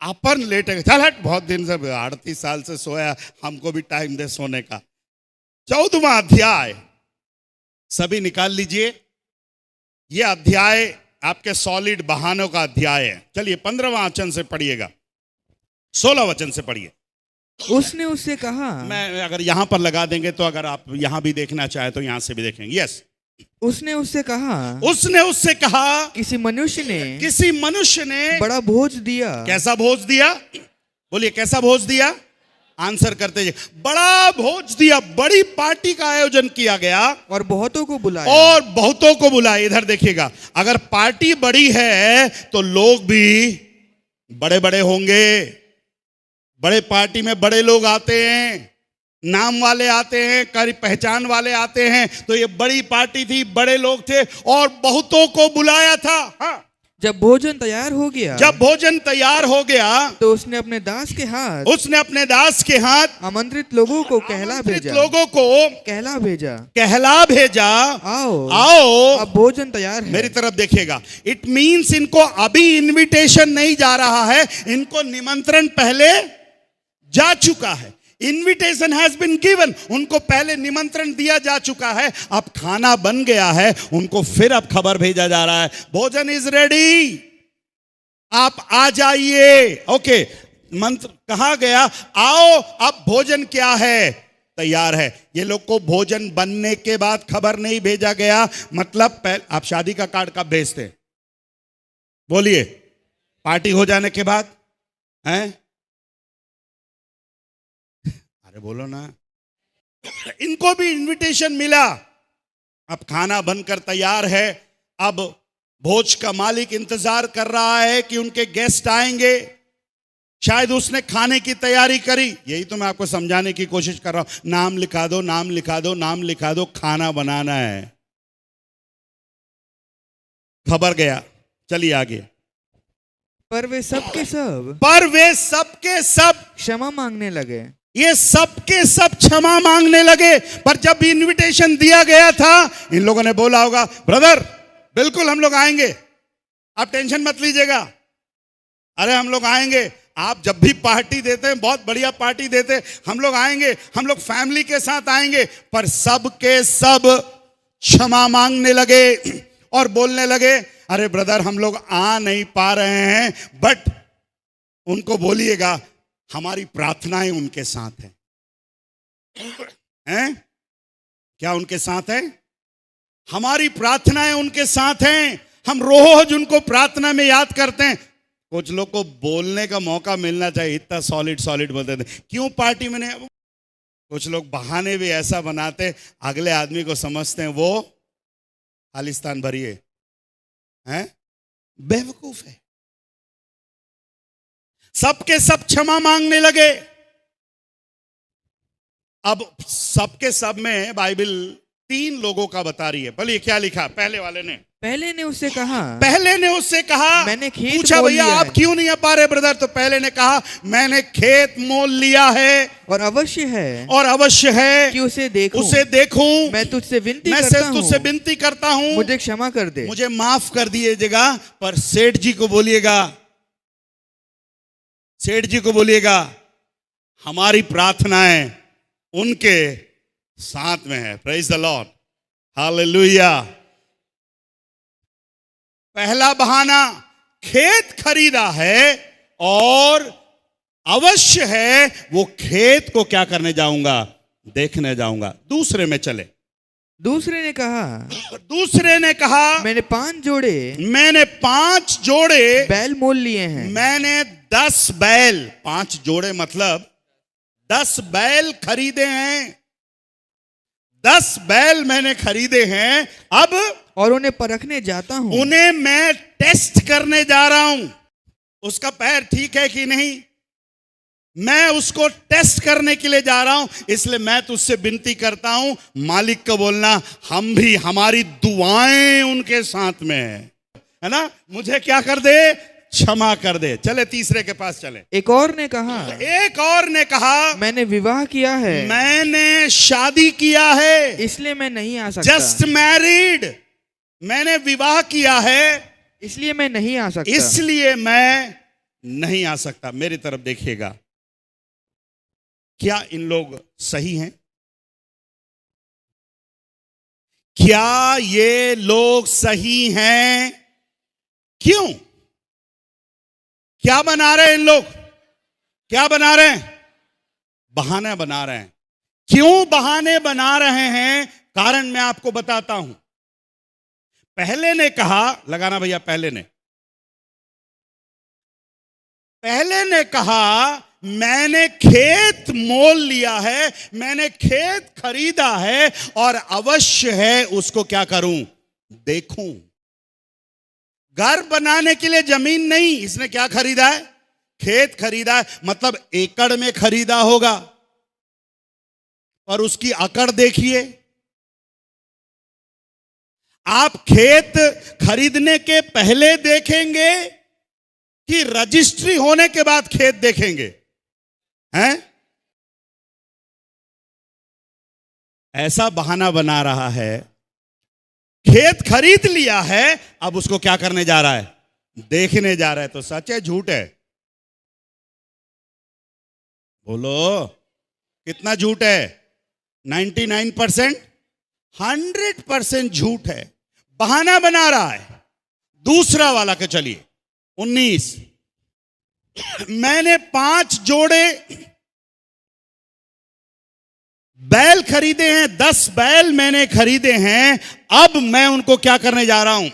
अपन लेटेंगे। चल हट, बहुत दिन से 38 साल से सोया, हमको भी टाइम दे सोने का। 14वां अध्याय सभी निकाल लीजिए। यह अध्याय आपके सॉलिड बहानों का अध्याय है। चलिए 15वां वचन से पढ़िएगा, 16 वचन से पढ़िए। उसने उससे कहा, मैं अगर यहां पर लगा देंगे तो अगर आप यहां भी देखना चाहे तो यहां से भी देखेंगे। यस, उसने उससे कहा, किसी मनुष्य ने बड़ा भोज दिया। कैसा भोज दिया? बोलिए, कैसा भोज दिया? आंसर करते जाइए। बड़ा भोज दिया, बड़ी पार्टी का आयोजन किया गया और बहुतों को बुलाया। इधर देखिएगा, अगर पार्टी बड़ी है तो लोग भी बड़े बड़े होंगे। बड़े पार्टी में बड़े लोग आते हैं, नाम वाले आते हैं, करी पहचान वाले आते हैं। तो ये बड़ी पार्टी थी, बड़े लोग थे और बहुतों को बुलाया था। हाँ। जब भोजन तैयार हो गया तो उसने अपने दास के हाथ आमंत्रित लोगों को कहला भेजा, आओ अब भोजन तैयार है। मेरी तरफ देखिएगा, इट मीन्स इनको अभी इनविटेशन नहीं जा रहा है, इनको निमंत्रण पहले जा चुका है। इन्विटेशन हैज बीन गिवन, उनको पहले निमंत्रण दिया जा चुका है, अब खाना बन गया है, उनको फिर अब खबर भेजा जा रहा है, भोजन इज रेडी, आप आ जाइए। ओके, मंत्र कहा गया, आओ अब भोजन क्या है, तैयार है। ये लोग को भोजन बनने के बाद खबर नहीं भेजा गया। मतलब आप शादी का कार्ड कब भेजते? बोलिए, पार्टी हो जाने के बाद हैं? अरे बोलो ना। इनको भी इनविटेशन मिला, अब खाना बनकर तैयार है, अब भोज का मालिक इंतजार कर रहा है कि उनके गेस्ट आएंगे। शायद उसने खाने की तैयारी करी, यही तो मैं आपको समझाने की कोशिश कर रहा हूं। नाम लिखा दो, नाम लिखा दो, नाम लिखा दो, खाना बनाना है। खबर गया, चलिए आगे। पर वे सबके सब क्षमा मांगने लगे। ये सबके सब क्षमा मांगने लगे। पर जब इनविटेशन दिया गया था, इन लोगों ने बोला होगा, ब्रदर बिल्कुल हम लोग आएंगे, आप टेंशन मत लीजिएगा, अरे हम लोग आएंगे। आप जब भी पार्टी देते हैं, बहुत बढ़िया पार्टी देते हैं, हम लोग आएंगे, हम लोग फैमिली के साथ आएंगे। पर सबके सब क्षमा मांगने लगे और बोलने लगे, अरे ब्रदर हम लोग आ नहीं पा रहे हैं, बट उनको बोलिएगा हमारी प्रार्थनाएं उनके साथ हैं। क्या उनके साथ है? हमारी प्रार्थनाएं उनके साथ हैं। हम रोज उनको प्रार्थना में याद करते हैं। कुछ लोग को बोलने का मौका मिलना चाहिए, इतना सॉलिड बोलते थे, क्यों पार्टी में नहीं? कुछ लोग बहाने भी ऐसा बनाते, अगले आदमी को समझते हैं वो खालिस्तान भरिए हैं, बेवकूफ है। सबके सब क्षमा मांगने लगे। अब सबके सब में बाइबल 3 लोगों का बता रही है। बोलिए क्या लिखा पहले वाले ने? पहले ने उससे कहा, पहले ने उससे कहा, मैंने खेत पूछा मोल भैया लिया आप है। क्यों नहीं आ पा रहे ब्रदर? तो पहले ने कहा मैंने खेत मोल लिया है और अवश्य है कि उसे देखूं। मैं तुझसे तुझसे विनती करता हूं, मुझे क्षमा कर दे, मुझे माफ कर दीजिएगा। पर सेठ जी को बोलिएगा हमारी प्रार्थनाएं उनके साथ में है। Praise the Lord, hallelujah. पहला बहाना, खेत खरीदा है और अवश्य है वो खेत को क्या करने जाऊंगा? देखने जाऊंगा। दूसरे में चले। दूसरे ने कहा मैंने 5 जोड़े बैल मोल लिए हैं। मैंने 10 बैल, 5 जोड़े मतलब 10 बैल खरीदे हैं। 10 बैल मैंने खरीदे हैं। अब और उन्हें परखने जाता हूं, उन्हें मैं टेस्ट करने जा रहा हूं, उसका पैर ठीक है कि नहीं, मैं उसको टेस्ट करने के लिए जा रहा हूं। इसलिए मैं तुझसे विनती करता हूं, मालिक को बोलना हमारी दुआएं उनके साथ में है ना, मुझे क्या कर दे? क्षमा कर दे। चले तीसरे के पास चले। एक और ने कहा मैंने विवाह किया है, मैंने शादी किया है, इसलिए मैं नहीं आ सकता। जस्ट मैरिड, मैंने विवाह किया है, इसलिए मैं नहीं आ सकता। मेरी तरफ देखिएगा, क्या इन लोग सही हैं? क्या ये लोग सही हैं? क्यों? क्या बना रहे हैं इन लोग? क्या बना रहे हैं? बहाने बना रहे हैं। क्यों बहाने बना रहे हैं? कारण मैं आपको बताता हूं। पहले ने कहा, लगाना भैया, पहले ने कहा मैंने खेत मोल लिया है, मैंने खेत खरीदा है और अवश्य है उसको क्या करूं? देखूं। घर बनाने के लिए जमीन नहीं, इसने क्या खरीदा है? खेत खरीदा है। मतलब एकड़ में खरीदा होगा, और उसकी अकड़ देखिए। आप खेत खरीदने के पहले देखेंगे कि रजिस्ट्री होने के बाद खेत देखेंगे? हैं? ऐसा बहाना बना रहा है। खेत खरीद लिया है, अब उसको क्या करने जा रहा है? देखने जा रहा है। तो सच है झूठ है? बोलो कितना झूठ है? 99%, 100% झूठ है। बहाना बना रहा है। दूसरा वाला के चलिए, 19, मैंने 5 जोड़े बैल खरीदे हैं, 10 बैल मैंने खरीदे हैं। अब मैं उनको क्या करने जा रहा हूं?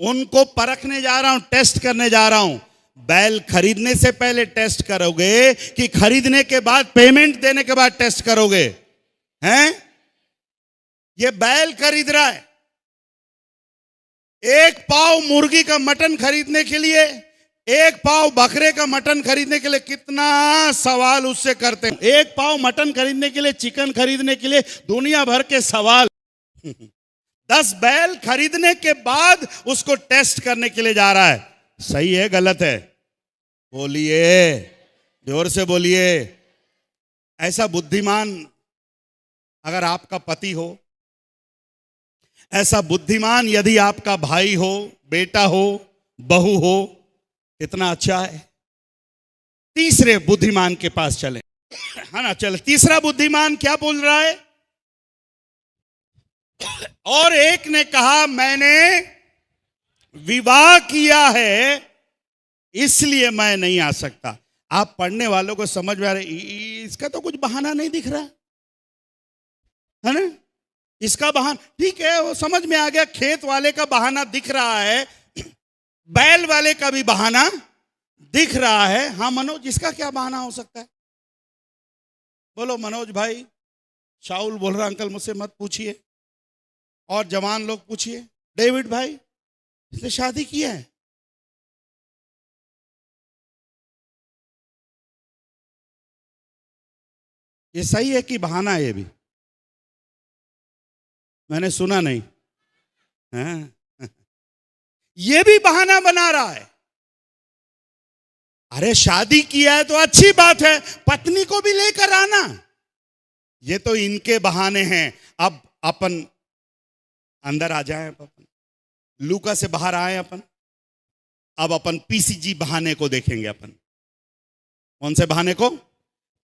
उनको परखने जा रहा हूं, टेस्ट करने जा रहा हूं। बैल खरीदने से पहले टेस्ट करोगे कि खरीदने के बाद, पेमेंट देने के बाद टेस्ट करोगे? हैं? ये बैल खरीद रहा है। एक पाव मुर्गी का मटन खरीदने के लिए, एक पाव बकरे का मटन खरीदने के लिए कितना सवाल उससे करते हैं। एक पाव मटन खरीदने के लिए, चिकन खरीदने के लिए दुनिया भर के सवाल। 10 बैल खरीदने के बाद उसको टेस्ट करने के लिए जा रहा है। सही है गलत है? बोलिए, जोर से बोलिए। ऐसा बुद्धिमान अगर आपका पति हो, ऐसा बुद्धिमान यदि आपका भाई हो, बेटा हो, बहू हो, कितना अच्छा है। तीसरे बुद्धिमान के पास चले, है ना? चले। तीसरा बुद्धिमान क्या बोल रहा है? और एक ने कहा मैंने विवाह किया है, इसलिए मैं नहीं आ सकता। आप पढ़ने वालों को समझ में आ रहे, इसका तो कुछ बहाना नहीं दिख रहा है ना? इसका बहाना ठीक है, वो समझ में आ गया। खेत वाले का बहाना दिख रहा है, बैल वाले का भी बहाना दिख रहा है। हाँ मनोज, इसका क्या बहाना हो सकता है? बोलो मनोज भाई। शाउल बोल रहा अंकल मुझसे मत पूछिए, और जवान लोग पूछिए। डेविड भाई, इसने शादी किया है। ये सही है कि बहाना है? ये भी मैंने सुना नहीं। हाँ? ये भी बहाना बना रहा है। अरे शादी किया है तो अच्छी बात है, पत्नी को भी लेकर आना। ये तो इनके बहाने हैं। अब अपन अंदर आ जाए, अपन लूका से बाहर आए अपन। अब अपन पीसीजी बहाने को देखेंगे। अपन कौन से बहाने को?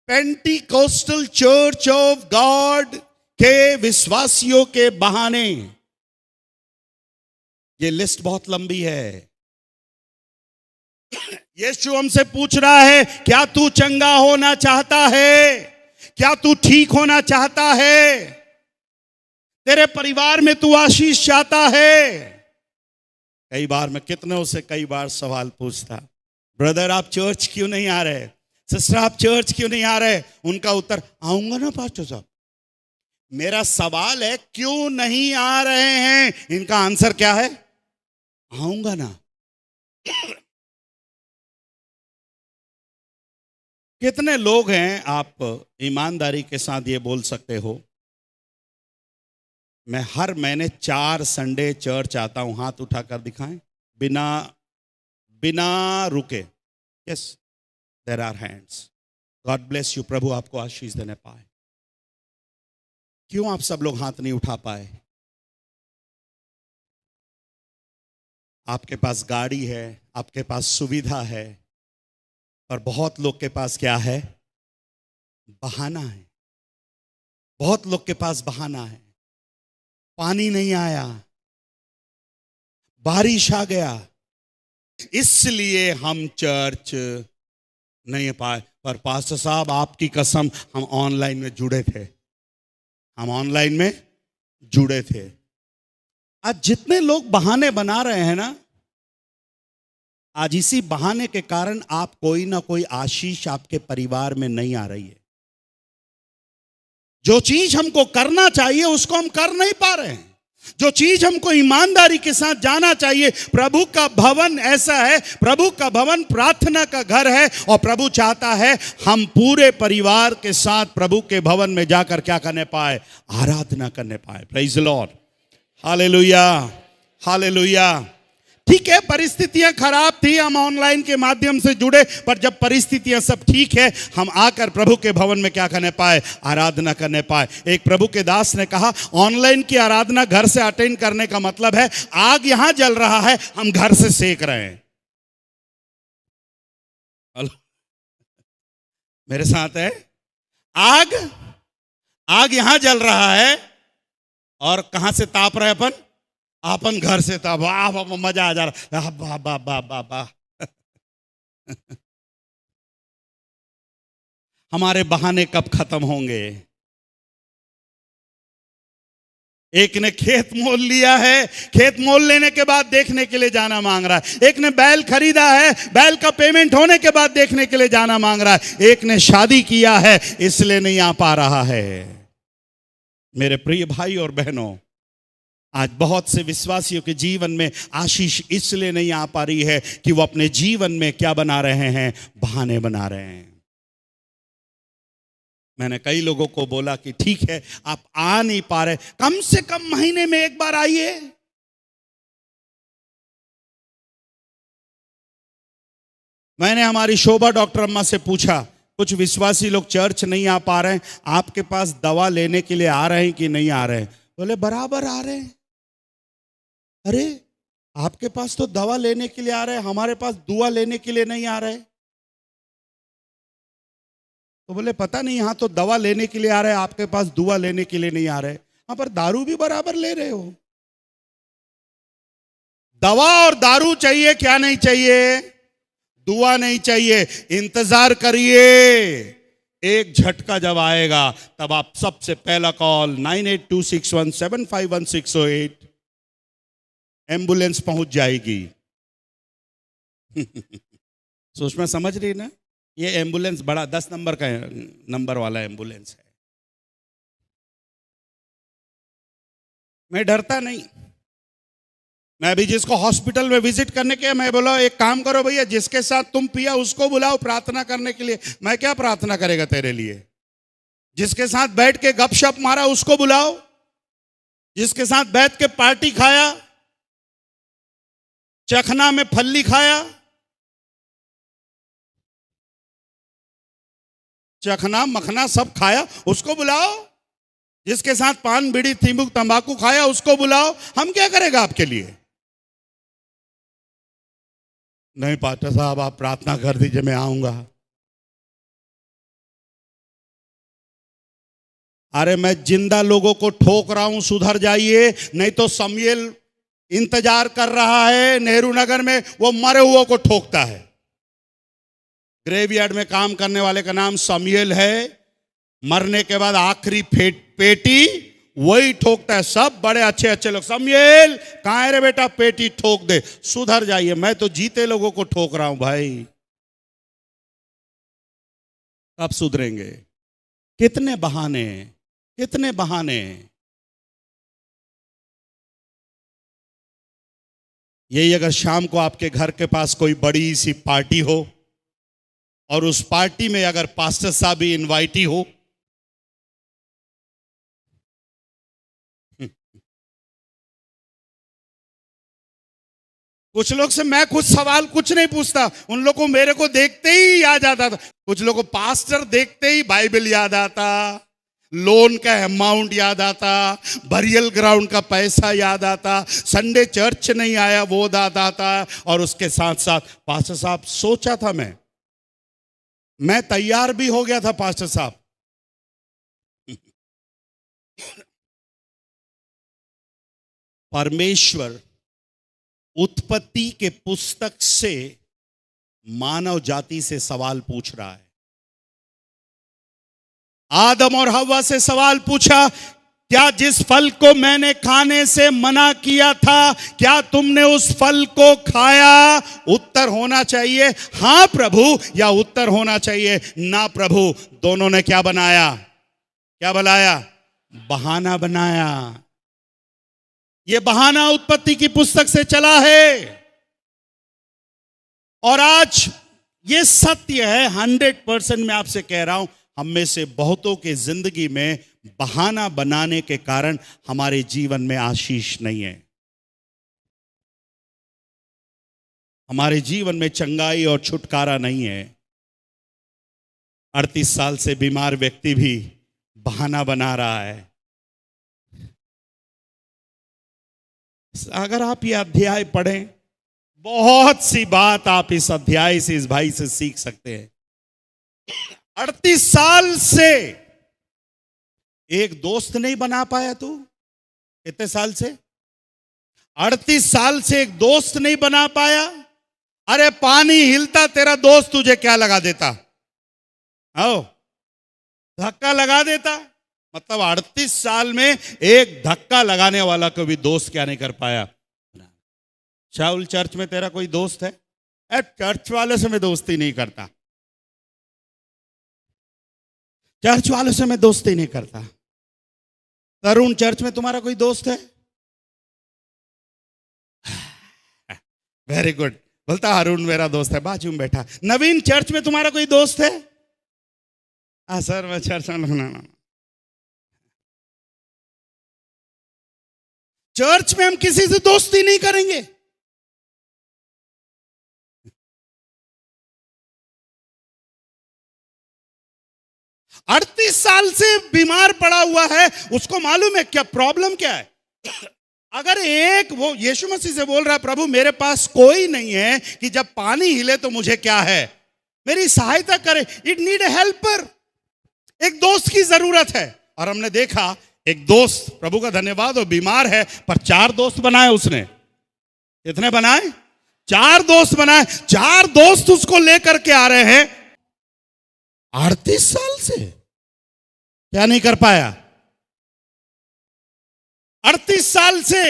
पेंटिकोस्टल चर्च ऑफ गॉड के विश्वासियों के बहाने। ये लिस्ट बहुत लंबी है। यीशु हमसे पूछ रहा है, क्या तू चंगा होना चाहता है? क्या तू ठीक होना चाहता है? तेरे परिवार में तू आशीष चाहता है? कई बार मैं कितनों से कई बार सवाल पूछता, ब्रदर आप चर्च क्यों नहीं आ रहे? सिस्टर आप चर्च क्यों नहीं आ रहे? उनका उत्तर, आऊंगा ना पास्टर साहब। मेरा सवाल है क्यों नहीं आ रहे हैं? इनका आंसर क्या है? आऊंगा ना। कितने लोग हैं आप ईमानदारी के साथ ये बोल सकते हो, मैं हर महीने 4 संडे चर्च आता हूं? हाथ उठाकर दिखाएं, बिना रुके। Yes, there are hands. God bless you. प्रभु आपको आशीष देने पाए। क्यों आप सब लोग हाथ नहीं उठा पाए? आपके पास गाड़ी है, आपके पास सुविधा है, और बहुत लोग के पास क्या है? बहाना है। बहुत लोग के पास बहाना है। पानी नहीं आया, बारिश आ गया, इसलिए हम चर्च नहीं पाए। पर पास्टर साहब आपकी कसम, हम ऑनलाइन में जुड़े थे। हम ऑनलाइन में जुड़े थे। आज जितने लोग बहाने बना रहे हैं ना, आज इसी बहाने के कारण आप कोई ना कोई आशीष आपके परिवार में नहीं आ रही है। जो चीज हमको करना चाहिए उसको हम कर नहीं पा रहे हैं। जो चीज हमको ईमानदारी के साथ जाना चाहिए। प्रभु का भवन ऐसा है, प्रभु का भवन प्रार्थना का घर है, और प्रभु चाहता है हम पूरे परिवार के साथ प्रभु के भवन में जाकर क्या करने पाए? आराधना करने पाए। Praise the Lord, hallelujah, hallelujah. ठीक है, परिस्थितियां खराब थी, हम ऑनलाइन के माध्यम से जुड़े, पर जब परिस्थितियां सब ठीक है, हम आकर प्रभु के भवन में क्या करने पाए? आराधना करने पाए। एक प्रभु के दास ने कहा, ऑनलाइन की आराधना घर से अटेंड करने का मतलब है आग यहां जल रहा है, हम घर से सेक रहे हैं। हेलो, मेरे साथ है? आग यहां जल रहा है, और कहां से ताप रहे अपन? अपन घर से था। वाह वाह, मजा आ जा रहा। वाह वाह वाह वाह वाह। हमारे बहाने कब खत्म होंगे? एक ने खेत मोल लिया है, खेत मोल लेने के बाद देखने के लिए जाना मांग रहा है। एक ने बैल खरीदा है, बैल का पेमेंट होने के बाद देखने के लिए जाना मांग रहा है। एक ने शादी किया है, इसलिए नहीं आ पा रहा है। मेरे प्रिय भाई और बहनों, आज बहुत से विश्वासियों के जीवन में आशीष इसलिए नहीं आ पा रही है कि वो अपने जीवन में क्या बना रहे हैं? बहाने बना रहे हैं। मैंने कई लोगों को बोला कि ठीक है आप आ नहीं पा रहे, कम से कम महीने में एक बार आइए। मैंने हमारी शोभा डॉक्टर अम्मा से पूछा, कुछ विश्वासी लोग चर्च नहीं आ पा रहे हैं, आपके पास दवा लेने के लिए आ रहे हैं कि नहीं आ रहे हैं? बोले बराबर आ रहे हैं। अरे आपके पास तो दवा लेने के लिए आ रहे हैं, हमारे पास दुआ लेने के लिए नहीं आ रहे। तो बोले पता नहीं, यहां तो दवा लेने के लिए आ रहे हैं, आपके पास दुआ लेने के लिए नहीं आ रहे। यहां पर दारू भी बराबर ले रहे हो। दवा और दारू चाहिए, क्या नहीं चाहिए? दुआ नहीं चाहिए। इंतजार करिए, एक झटका जब आएगा तब आप सबसे पहला कॉल 9826175168, एम्बुलेंस पहुंच जाएगी। सुषमा समझ रही ना? ये एम्बुलेंस बड़ा 10 नंबर का नंबर वाला एम्बुलेंस है। मैं डरता नहीं। मैं अभी जिसको हॉस्पिटल में विजिट करने के, मैं बोला एक काम करो भैया, जिसके साथ तुम पिया उसको बुलाओ प्रार्थना करने के लिए। मैं क्या प्रार्थना करेगा तेरे लिए? जिसके साथ बैठ के गपशप मारा उसको बुलाओ। जिसके साथ बैठ के पार्टी खाया, चखना में फल्ली खाया, चखना मखना सब खाया, उसको बुलाओ। जिसके साथ पान बीड़ी तिमुक तंबाकू खाया, उसको बुलाओ। हम क्या करेगा आपके लिए? नहीं पास्टर साहब, आप प्रार्थना कर दीजिए, मैं आऊंगा। अरे मैं जिंदा लोगों को ठोक रहा हूं, सुधर जाइए, नहीं तो समूएल इंतजार कर रहा है नेहरू नगर में, वो मरे हुओं को ठोकता है। ग्रेवयार्ड में काम करने वाले का नाम समूएल है। मरने के बाद आखिरी पेटी वही ठोकता है। सब बड़े अच्छे अच्छे लोग, समूएल कहां है रे बेटा, पेटी ठोक दे, सुधर जाइए। मैं तो जीते लोगों को ठोक रहा हूं भाई, कब सुधरेंगे? कितने बहाने, कितने बहाने। यही अगर शाम को आपके घर के पास कोई बड़ी सी पार्टी हो और उस पार्टी में अगर पास्टर साहब भी इनवाइटी हो, कुछ लोग से मैं कुछ सवाल कुछ नहीं पूछता, उन लोग को मेरे को देखते ही याद आता था। कुछ लोग को पास्टर देखते ही बाइबल याद आता, लोन का अमाउंट याद आता, बरियल ग्राउंड का पैसा याद आता, संडे चर्च नहीं आया वो याद आता। और उसके साथ साथ पास्टर साहब, सोचा था मैं तैयार भी हो गया था पास्टर साहब। परमेश्वर उत्पत्ति के पुस्तक से मानव जाति से सवाल पूछ रहा है। आदम और हव्वा से सवाल पूछा, क्या जिस फल को मैंने खाने से मना किया था, क्या तुमने उस फल को खाया? उत्तर होना चाहिए हां प्रभु, या उत्तर होना चाहिए ना प्रभु। दोनों ने क्या बनाया? क्या बनाया? बहाना बनाया। यह बहाना उत्पत्ति की पुस्तक से चला है। और आज यह सत्य है, 100% मैं आपसे कह रहा हूं, हम में से बहुतों के जिंदगी में बहाना बनाने के कारण हमारे जीवन में आशीष नहीं है। हमारे जीवन में चंगाई और छुटकारा नहीं है। 38 साल से बीमार व्यक्ति भी बहाना बना रहा है। अगर आप ये अध्याय पढ़ें, बहुत सी बात आप इस अध्याय से, इस भाई से सीख सकते हैं। 38 साल से एक दोस्त नहीं बना पाया तू? कितने साल से? 38 साल से एक दोस्त नहीं बना पाया? अरे पानी हिलता तेरा दोस्त तुझे क्या लगा देता? आओ, धक्का लगा देता। मतलब 38 साल में एक धक्का लगाने वाला को भी दोस्त क्या नहीं कर पाया? शाहुल, चर्च में तेरा कोई दोस्त है? चर्च वालों से मैं दोस्ती नहीं करता, चर्च वालों से मैं दोस्ती नहीं करता। तरुण, चर्च में तुम्हारा कोई दोस्त है? वेरी गुड, बोलता अरुण मेरा दोस्त है, बाजू में बैठा। नवीन, चर्च में तुम्हारा कोई दोस्त है? सर मैं चर्च में ना। चर्च में हम किसी से दोस्ती नहीं करेंगे। अड़तीस साल से बीमार पड़ा हुआ है, उसको मालूम है क्या प्रॉब्लम क्या है। अगर एक वो यीशु मसीह से बोल रहा है, प्रभु मेरे पास कोई नहीं है कि जब पानी हिले तो मुझे क्या है, मेरी सहायता करे। इट नीड ए हेल्पर, एक दोस्त की जरूरत है। और हमने देखा एक दोस्त, प्रभु का धन्यवाद, वो बीमार है पर 4 दोस्त बनाए उसने। कितने बनाए? 4 दोस्त बनाए। 4 दोस्त उसको लेकर के आ रहे हैं। 38 साल से क्या नहीं कर पाया? 38 साल से।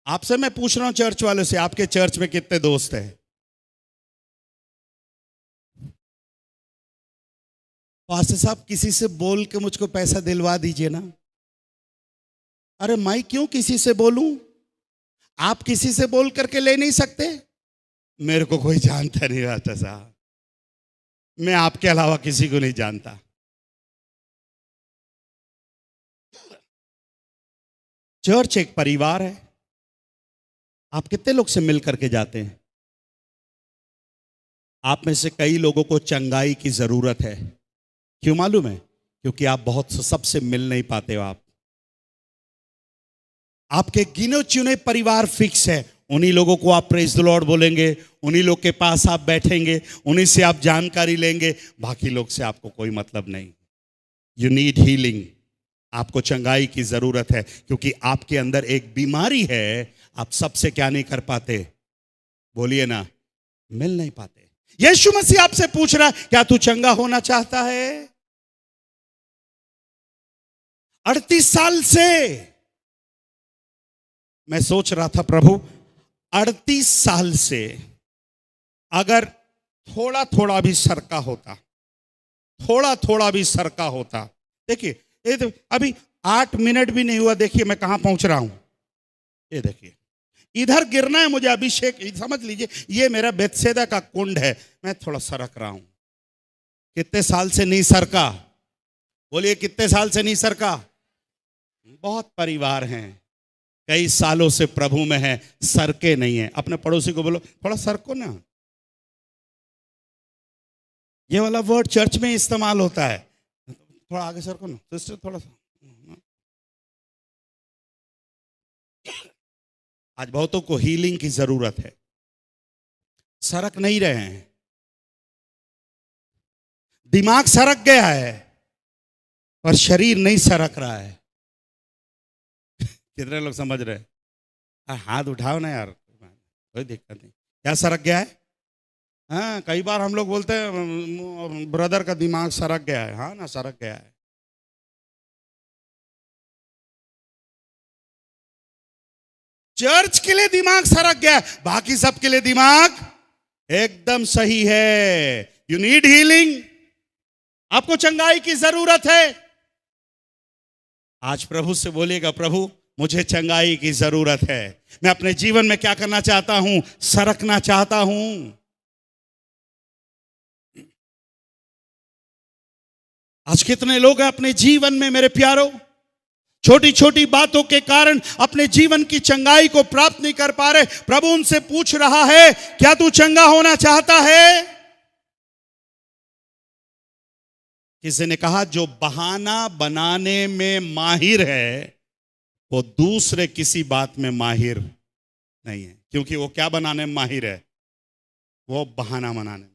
आपसे मैं पूछ रहा हूं चर्च वालों से, आपके चर्च में कितने दोस्त हैं? पास्टर साहब किसी से बोल के मुझको पैसा दिलवा दीजिए ना। अरे मैं क्यों किसी से बोलूं? आप किसी से बोल करके ले नहीं सकते? मेरे को कोई जानता नहीं पास्टर साहब, मैं आपके अलावा किसी को नहीं जानता। चर्च एक परिवार है। आप कितने लोग से मिल करके जाते हैं? आप में से कई लोगों को चंगाई की जरूरत है। क्यों मालूम है? क्योंकि आप बहुत सबसे मिल नहीं पाते हो। आपके गिने चुने परिवार फिक्स है। उन्हीं लोगों को आप प्रेज द लॉर्ड बोलेंगे, उन्हीं लोग के पास आप बैठेंगे, उन्हीं से आप जानकारी लेंगे। बाकी लोग से आपको कोई मतलब नहीं। You need healing. आपको चंगाई की जरूरत है, क्योंकि आपके अंदर एक बीमारी है। आप सबसे क्या नहीं कर पाते? बोलिए ना, मिल नहीं पाते। यीशु मसीह आपसे पूछ रहा है, क्या तू चंगा होना चाहता है? 38 साल से मैं सोच रहा था, प्रभु 38 साल से अगर थोड़ा थोड़ा भी सरका होता, थोड़ा थोड़ा भी सरका होता। देखिए, ये तो अभी 8 मिनट भी नहीं हुआ, देखिए मैं कहां पहुंच रहा हूं। ये देखिए, इधर गिरना है मुझे अभिषेक, समझ लीजिए ये मेरा बेतसैदा का कुंड है। मैं थोड़ा सरक रहा हूं। कितने साल से नहीं सरका? बोलिए, कितने साल से नहीं सरका? बहुत परिवार हैं, कई सालों से प्रभु में है, सरके नहीं है। अपने पड़ोसी को बोलो, थोड़ा सरको ना। ये वाला वर्ड चर्च में इस्तेमाल होता है, थोड़ा आगे सरको ना सिस्टर, थोड़ा सा। आज बहुतों को हीलिंग की जरूरत है। सरक नहीं रहे हैं, दिमाग सरक गया है पर शरीर नहीं सरक रहा है। कितने लोग समझ रहे हैं? हाथ उठाओ ना यार, कोई दिक्कत नहीं। क्या सरक गया है? हाँ, कई बार हम लोग बोलते हैं ब्रदर का दिमाग सरक गया है। हाँ ना, सरक गया है। चर्च के लिए दिमाग सरक गया है, बाकी सबके लिए दिमाग एकदम सही है। You need healing. आपको चंगाई की जरूरत है। आज प्रभु से बोलिएगा, प्रभु मुझे चंगाई की जरूरत है। मैं अपने जीवन में क्या करना चाहता हूं? सरकना चाहता हूं। आज कितने लोग हैं अपने जीवन में मेरे प्यारों, छोटी छोटी बातों के कारण अपने जीवन की चंगाई को प्राप्त नहीं कर पा रहे। प्रभु उनसे पूछ रहा है, क्या तू चंगा होना चाहता है? किसी ने कहा, जो बहाना बनाने में माहिर है वो दूसरे किसी बात में माहिर नहीं है। क्योंकि वो क्या बनाने में माहिर है? वो बहाना बनाने में।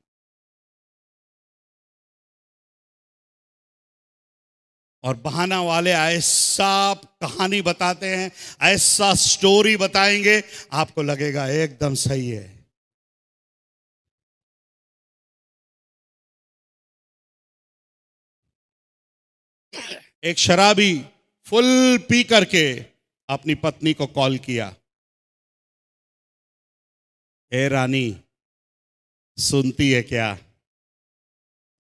और बहाना वाले ऐसा कहानी बताते हैं, ऐसा स्टोरी बताएंगे, आपको लगेगा एकदम सही है। एक शराबी फुल पी करके अपनी पत्नी को कॉल किया, ए रानी, सुनती है क्या?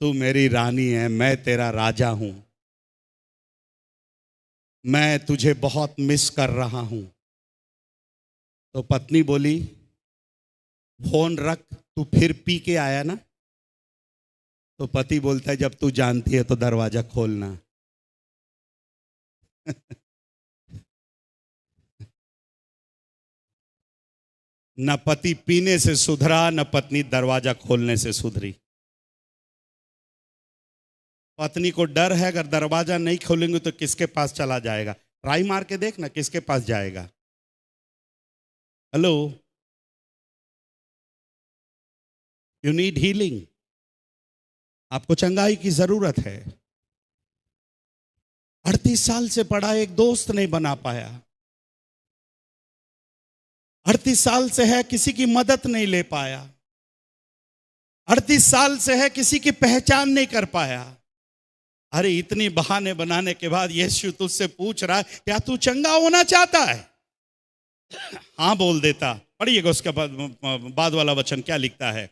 तू मेरी रानी है, मैं तेरा राजा हूं, मैं तुझे बहुत मिस कर रहा हूं। तो पत्नी बोली, फोन रख, तू फिर पी के आया ना? तो पति बोलता है, जब तू जानती है तो दरवाजा खोलना। न पति पीने से सुधरा, न पत्नी दरवाजा खोलने से सुधरी। पत्नी को डर है, अगर दरवाजा नहीं खोलेंगे तो किसके पास चला जाएगा। ट्राई मार के देखना, किसके पास जाएगा। Hello, you need healing. आपको चंगाई की जरूरत है। 38 साल से पढ़ा, एक दोस्त नहीं बना पाया। 38 साल से है, किसी की मदद नहीं ले पाया। 38 साल से है, किसी की पहचान नहीं कर पाया। अरे इतनी बहाने बनाने के बाद यीशु तुझसे पूछ रहा है, क्या तू चंगा होना चाहता है? हाँ बोल देता। पढ़िएगा उसके बाद वाला वचन क्या लिखता है।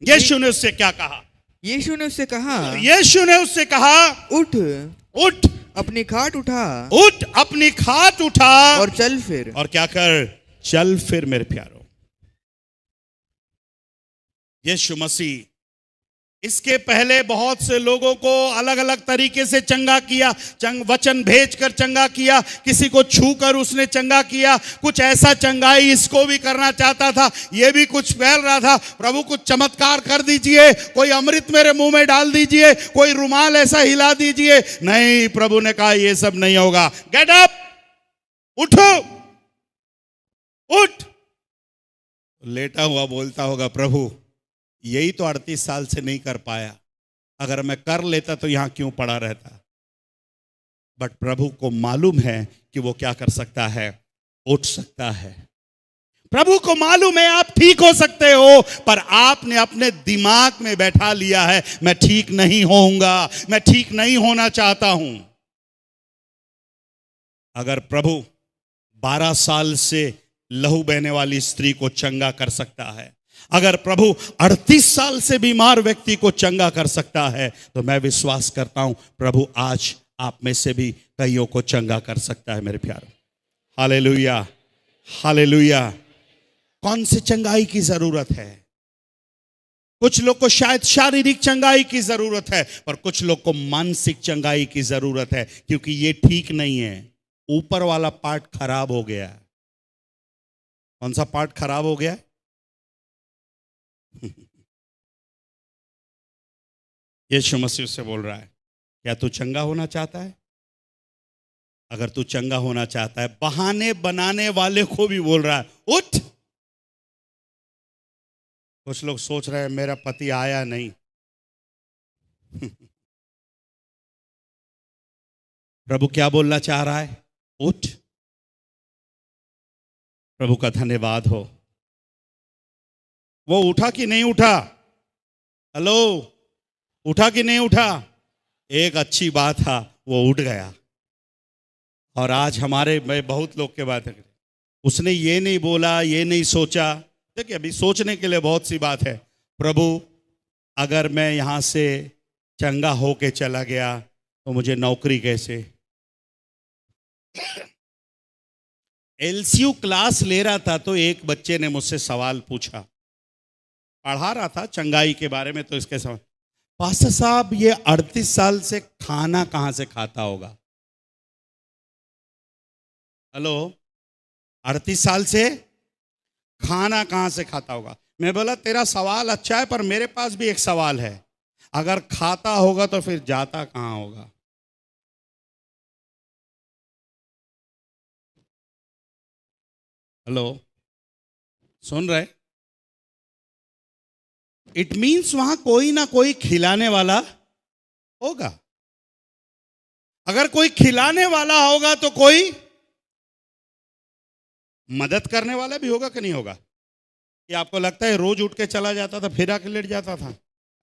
यीशु ने उससे क्या कहा? यीशु ने उससे कहा, यीशु ने उससे कहा, उठ, उठ, अपनी खाट उठा, उठ, अपनी खाट उठा और चल फिर। और क्या कर? चल फिर। मेरे प्यारों, यीशु मसीह इसके पहले बहुत से लोगों को अलग अलग तरीके से चंगा किया, वचन भेजकर चंगा किया, किसी को छूकर उसने चंगा किया। कुछ ऐसा चंगाई इसको भी करना चाहता था, ये भी कुछ फैल रहा था, प्रभु कुछ चमत्कार कर दीजिए, कोई अमृत मेरे मुंह में डाल दीजिए, कोई रुमाल ऐसा हिला दीजिए। नहीं, प्रभु ने कहा ये सब नहीं होगा। गेट अप, उठो, उठ। लेटा हुआ बोलता होगा, प्रभु यही तो 38 साल से नहीं कर पाया, अगर मैं कर लेता तो यहां क्यों पड़ा रहता। बट प्रभु को मालूम है कि वो क्या कर सकता है, उठ सकता है। प्रभु को मालूम है आप ठीक हो सकते हो, पर आपने अपने दिमाग में बैठा लिया है मैं ठीक नहीं होऊंगा, मैं ठीक नहीं होना चाहता हूं। अगर प्रभु 12 साल से लहू बहने वाली स्त्री को चंगा कर सकता है, अगर प्रभु 38 साल से बीमार व्यक्ति को चंगा कर सकता है, तो मैं विश्वास करता हूं प्रभु आज आप में से भी कईयों को चंगा कर सकता है। मेरे प्यारे, हालेलुया, हालेलुया। कौन से चंगाई की जरूरत है? कुछ लोग को शायद शारीरिक चंगाई की जरूरत है, पर कुछ लोग को मानसिक चंगाई की जरूरत है, क्योंकि ये ठीक नहीं है। ऊपर वाला पार्ट खराब हो गया। कौन सा पार्ट खराब हो गया? यीशु मसीह से बोल रहा है, क्या तू चंगा होना चाहता है? अगर तू चंगा होना चाहता है, बहाने बनाने वाले को भी बोल रहा है उठ। कुछ लोग सोच रहे हैं मेरा पति आया नहीं। प्रभु क्या बोलना चाह रहा है? उठ। प्रभु का धन्यवाद हो। वो उठा कि नहीं उठा? हेलो, उठा कि नहीं उठा? एक अच्छी बात था, वो उठ गया। और आज हमारे में बहुत लोग के बात है, उसने ये नहीं बोला, ये नहीं सोचा। देखिए, अभी सोचने के लिए बहुत सी बात है। प्रभु अगर मैं यहां से चंगा होके चला गया तो मुझे नौकरी कैसे? एलसीयू क्लास ले रहा था तो एक बच्चे ने मुझसे सवाल पूछा, पढ़ा रहा था चंगाई के बारे में, तो इसके सवाल, पास्टर साहब ये 38 साल से खाना कहां से खाता होगा? हेलो, 38 साल से खाना कहां से खाता होगा? मैं बोला तेरा सवाल अच्छा है, पर मेरे पास भी एक सवाल है, अगर खाता होगा तो फिर जाता कहां होगा? हेलो, सुन रहे? इट मीन्स वहां कोई ना कोई खिलाने वाला होगा। अगर कोई खिलाने वाला होगा तो कोई मदद करने वाला भी होगा कि नहीं होगा? कि आपको लगता है रोज उठ के चला जाता था फिर आके लेट जाता था?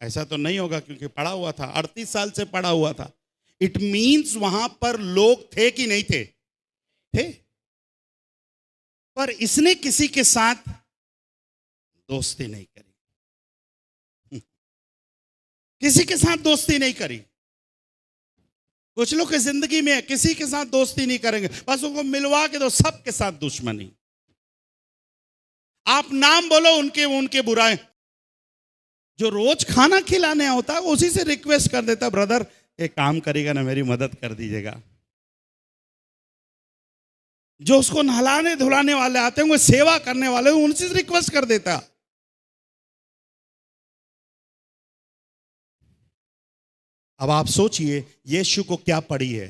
ऐसा तो नहीं होगा, क्योंकि पड़ा हुआ था, 38 साल से पड़ा हुआ था। इट मीन्स वहां पर लोग थे कि नहीं थे? थे। पर इसने किसी के साथ दोस्ती नहीं करी, किसी के साथ दोस्ती नहीं करी। कुछ लोग की जिंदगी में किसी के साथ दोस्ती नहीं करेंगे, बस उनको मिलवा के दो, सबके साथ दुश्मनी। आप नाम बोलो उनके, उनके बुराए। जो रोज खाना खिलाने होता है उसी से रिक्वेस्ट कर देता, ब्रदर एक काम करेगा ना, मेरी मदद कर दीजिएगा। जो उसको नहलाने धुलाने वाले आते हैं, वो सेवा करने वाले, उनसे रिक्वेस्ट कर देता। अब आप सोचिए यीशु को क्या पड़ी है?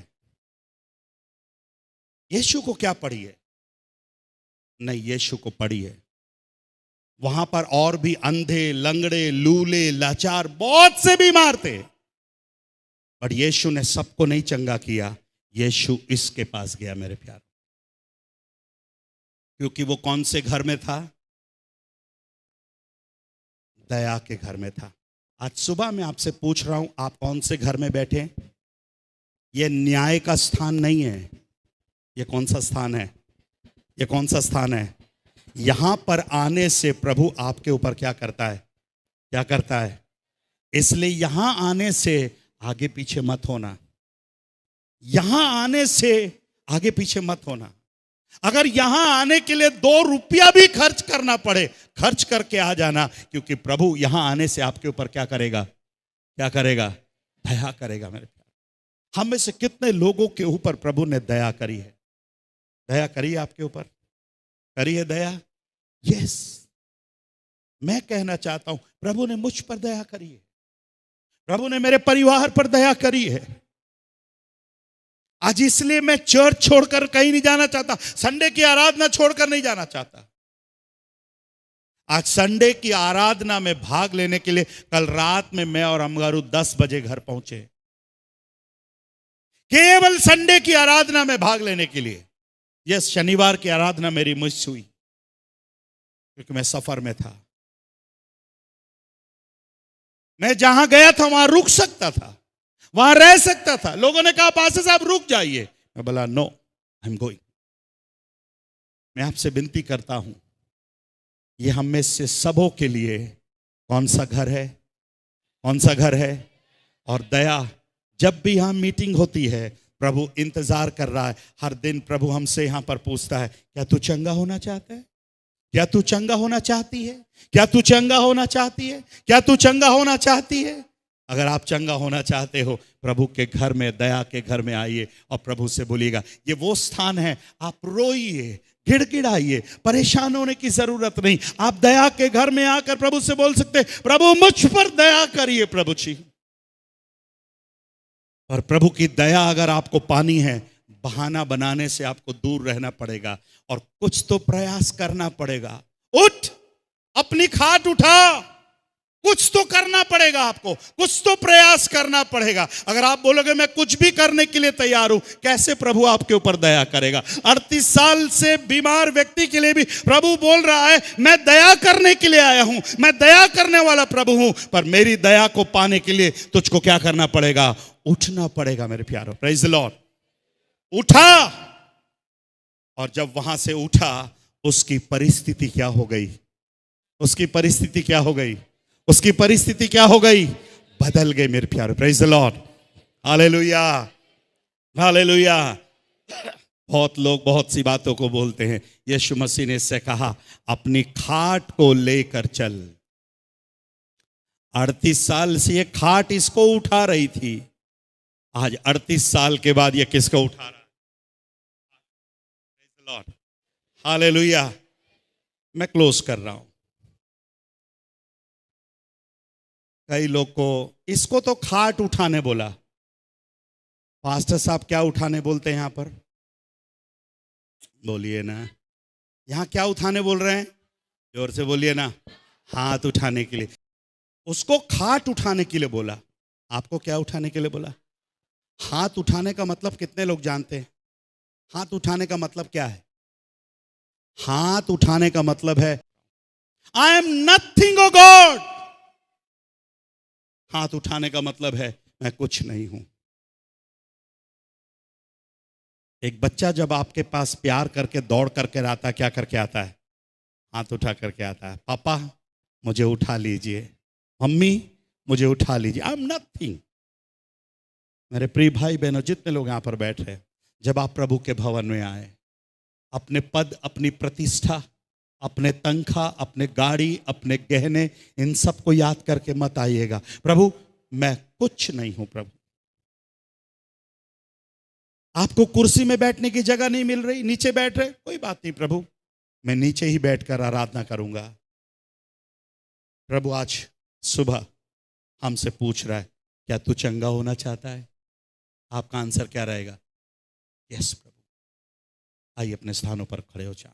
यीशु को क्या पड़ी है? नहीं, यीशु को पड़ी है। वहां पर और भी अंधे, लंगड़े, लूले, लाचार बहुत से बीमार थे, पर यीशु ने सबको नहीं चंगा किया। यीशु इसके पास गया मेरे प्यार, क्योंकि वो कौन से घर में था? दया के घर में था। आज सुबह मैं आपसे पूछ रहा हूं, आप कौन से घर में बैठे? ये न्याय का स्थान नहीं है। ये कौन सा स्थान है? ये कौन सा स्थान है? यहां पर आने से प्रभु आपके ऊपर क्या करता है? क्या करता है? इसलिए यहां आने से आगे पीछे मत होना। यहां आने से आगे पीछे मत होना। अगर यहां आने के लिए 2 रुपया भी खर्च करना पड़े, खर्च करके आ जाना, क्योंकि प्रभु यहां आने से आपके ऊपर क्या करेगा? क्या करेगा? दया करेगा। मेरे प्यारे, हम में से कितने लोगों के ऊपर प्रभु ने दया करी है? दया करी है आपके ऊपर? करी है दया? यस। मैं कहना चाहता हूं प्रभु ने मुझ पर दया करी है, प्रभु ने मेरे परिवार पर दया करी है। आज इसलिए मैं चर्च छोड़कर कहीं नहीं जाना चाहता, संडे की आराधना छोड़कर नहीं जाना चाहता। आज संडे की आराधना में भाग लेने के लिए कल रात में मैं और अमगारू 10 बजे घर पहुंचे, केवल संडे की आराधना में भाग लेने के लिए। यस, शनिवार की आराधना मेरी मिस हुई क्योंकि मैं सफर में था। मैं जहां गया था वहां रुक सकता था, वहां रह सकता था। लोगों ने कहा पास्टर साहब रुक जाइए, मैं बोला नो, आई एम गोइंग। मैं आपसे विनती करता हूं, ये हम में से सबों के लिए कौन सा घर है? कौन सा घर है? और दया, जब भी यहां मीटिंग होती है प्रभु इंतजार कर रहा है। हर दिन प्रभु हमसे यहां पर पूछता है, क्या तू चंगा होना चाहता है? क्या तू चंगा होना चाहती है? क्या तू चंगा होना चाहती है? क्या तू चंगा होना चाहती है? अगर आप चंगा होना चाहते हो, प्रभु के घर में, दया के घर में आइए और प्रभु से बोलिएगा। ये वो स्थान है, आप रोइए, गिड़गिड़ाइए, परेशान होने की जरूरत नहीं। आप दया के घर में आकर प्रभु से बोल सकते, प्रभु मुझ पर दया करिए प्रभु जी। और प्रभु की दया अगर आपको पानी है, बहाना बनाने से आपको दूर रहना पड़ेगा और कुछ तो प्रयास करना पड़ेगा। उठ, अपनी खाट उठा, कुछ तो करना पड़ेगा आपको, कुछ तो प्रयास करना पड़ेगा। अगर आप बोलोगे मैं कुछ भी करने के लिए तैयार हूं, कैसे प्रभु आपके ऊपर दया करेगा? 38 साल से बीमार व्यक्ति के लिए भी प्रभु बोल रहा है, मैं दया करने के लिए आया हूं, मैं दया करने वाला प्रभु हूं। पर मेरी दया को पाने के लिए तुझको क्या करना पड़ेगा? उठना पड़ेगा मेरे प्यारो। Praise the Lord. उठा, और जब वहां से उठा, उसकी परिस्थिति क्या हो गई? उसकी परिस्थिति क्या हो गई? उसकी परिस्थिति क्या हो गई? बदल गई मेरे प्यारे। Praise the Lord. Hallelujah, hallelujah. बहुत लोग बहुत सी बातों को बोलते हैं। यीशु मसीह ने इससे कहा, अपनी खाट को लेकर चल। 38 साल से ये खाट इसको उठा रही थी, आज 38 साल के बाद ये किसको उठा रहा है? Praise the Lord, hallelujah. मैं क्लोज कर रहा हूं। कई लोग को इसको तो खाट उठाने बोला। पास्टर साहब क्या उठाने बोलते हैं यहां पर? बोलिए ना, यहां क्या उठाने बोल रहे हैं? जोर से बोलिए ना। हाथ उठाने के लिए। उसको खाट उठाने के लिए बोला, आपको क्या उठाने के लिए बोला? हाथ उठाने का मतलब कितने लोग जानते हैं? हाथ उठाने का मतलब क्या है? हाथ उठाने का मतलब है I am nothing O God. हाथ उठाने का मतलब है मैं कुछ नहीं हूं। एक बच्चा जब आपके पास प्यार करके दौड़ करके आता, क्या करके आता है? हाथ उठा करके आता है, पापा मुझे उठा लीजिए, मम्मी मुझे उठा लीजिए, आई एम नथिंग। मेरे प्रिय भाई बहनों, जितने लोग यहां पर बैठे हैं, जब आप प्रभु के भवन में आए, अपने पद, अपनी प्रतिष्ठा, अपने तनख्वाह, अपने गाड़ी, अपने गहने, इन सब को याद करके मत आइएगा, प्रभु मैं कुछ नहीं हूं। प्रभु आपको कुर्सी में बैठने की जगह नहीं मिल रही, नीचे बैठ रहे, कोई बात नहीं प्रभु, मैं नीचे ही बैठकर आराधना करूंगा। प्रभु आज सुबह हमसे पूछ रहा है, क्या तू चंगा होना चाहता है? आपका आंसर क्या रहेगा? यस प्रभु। आइए अपने स्थानों पर खड़े हो जाएं।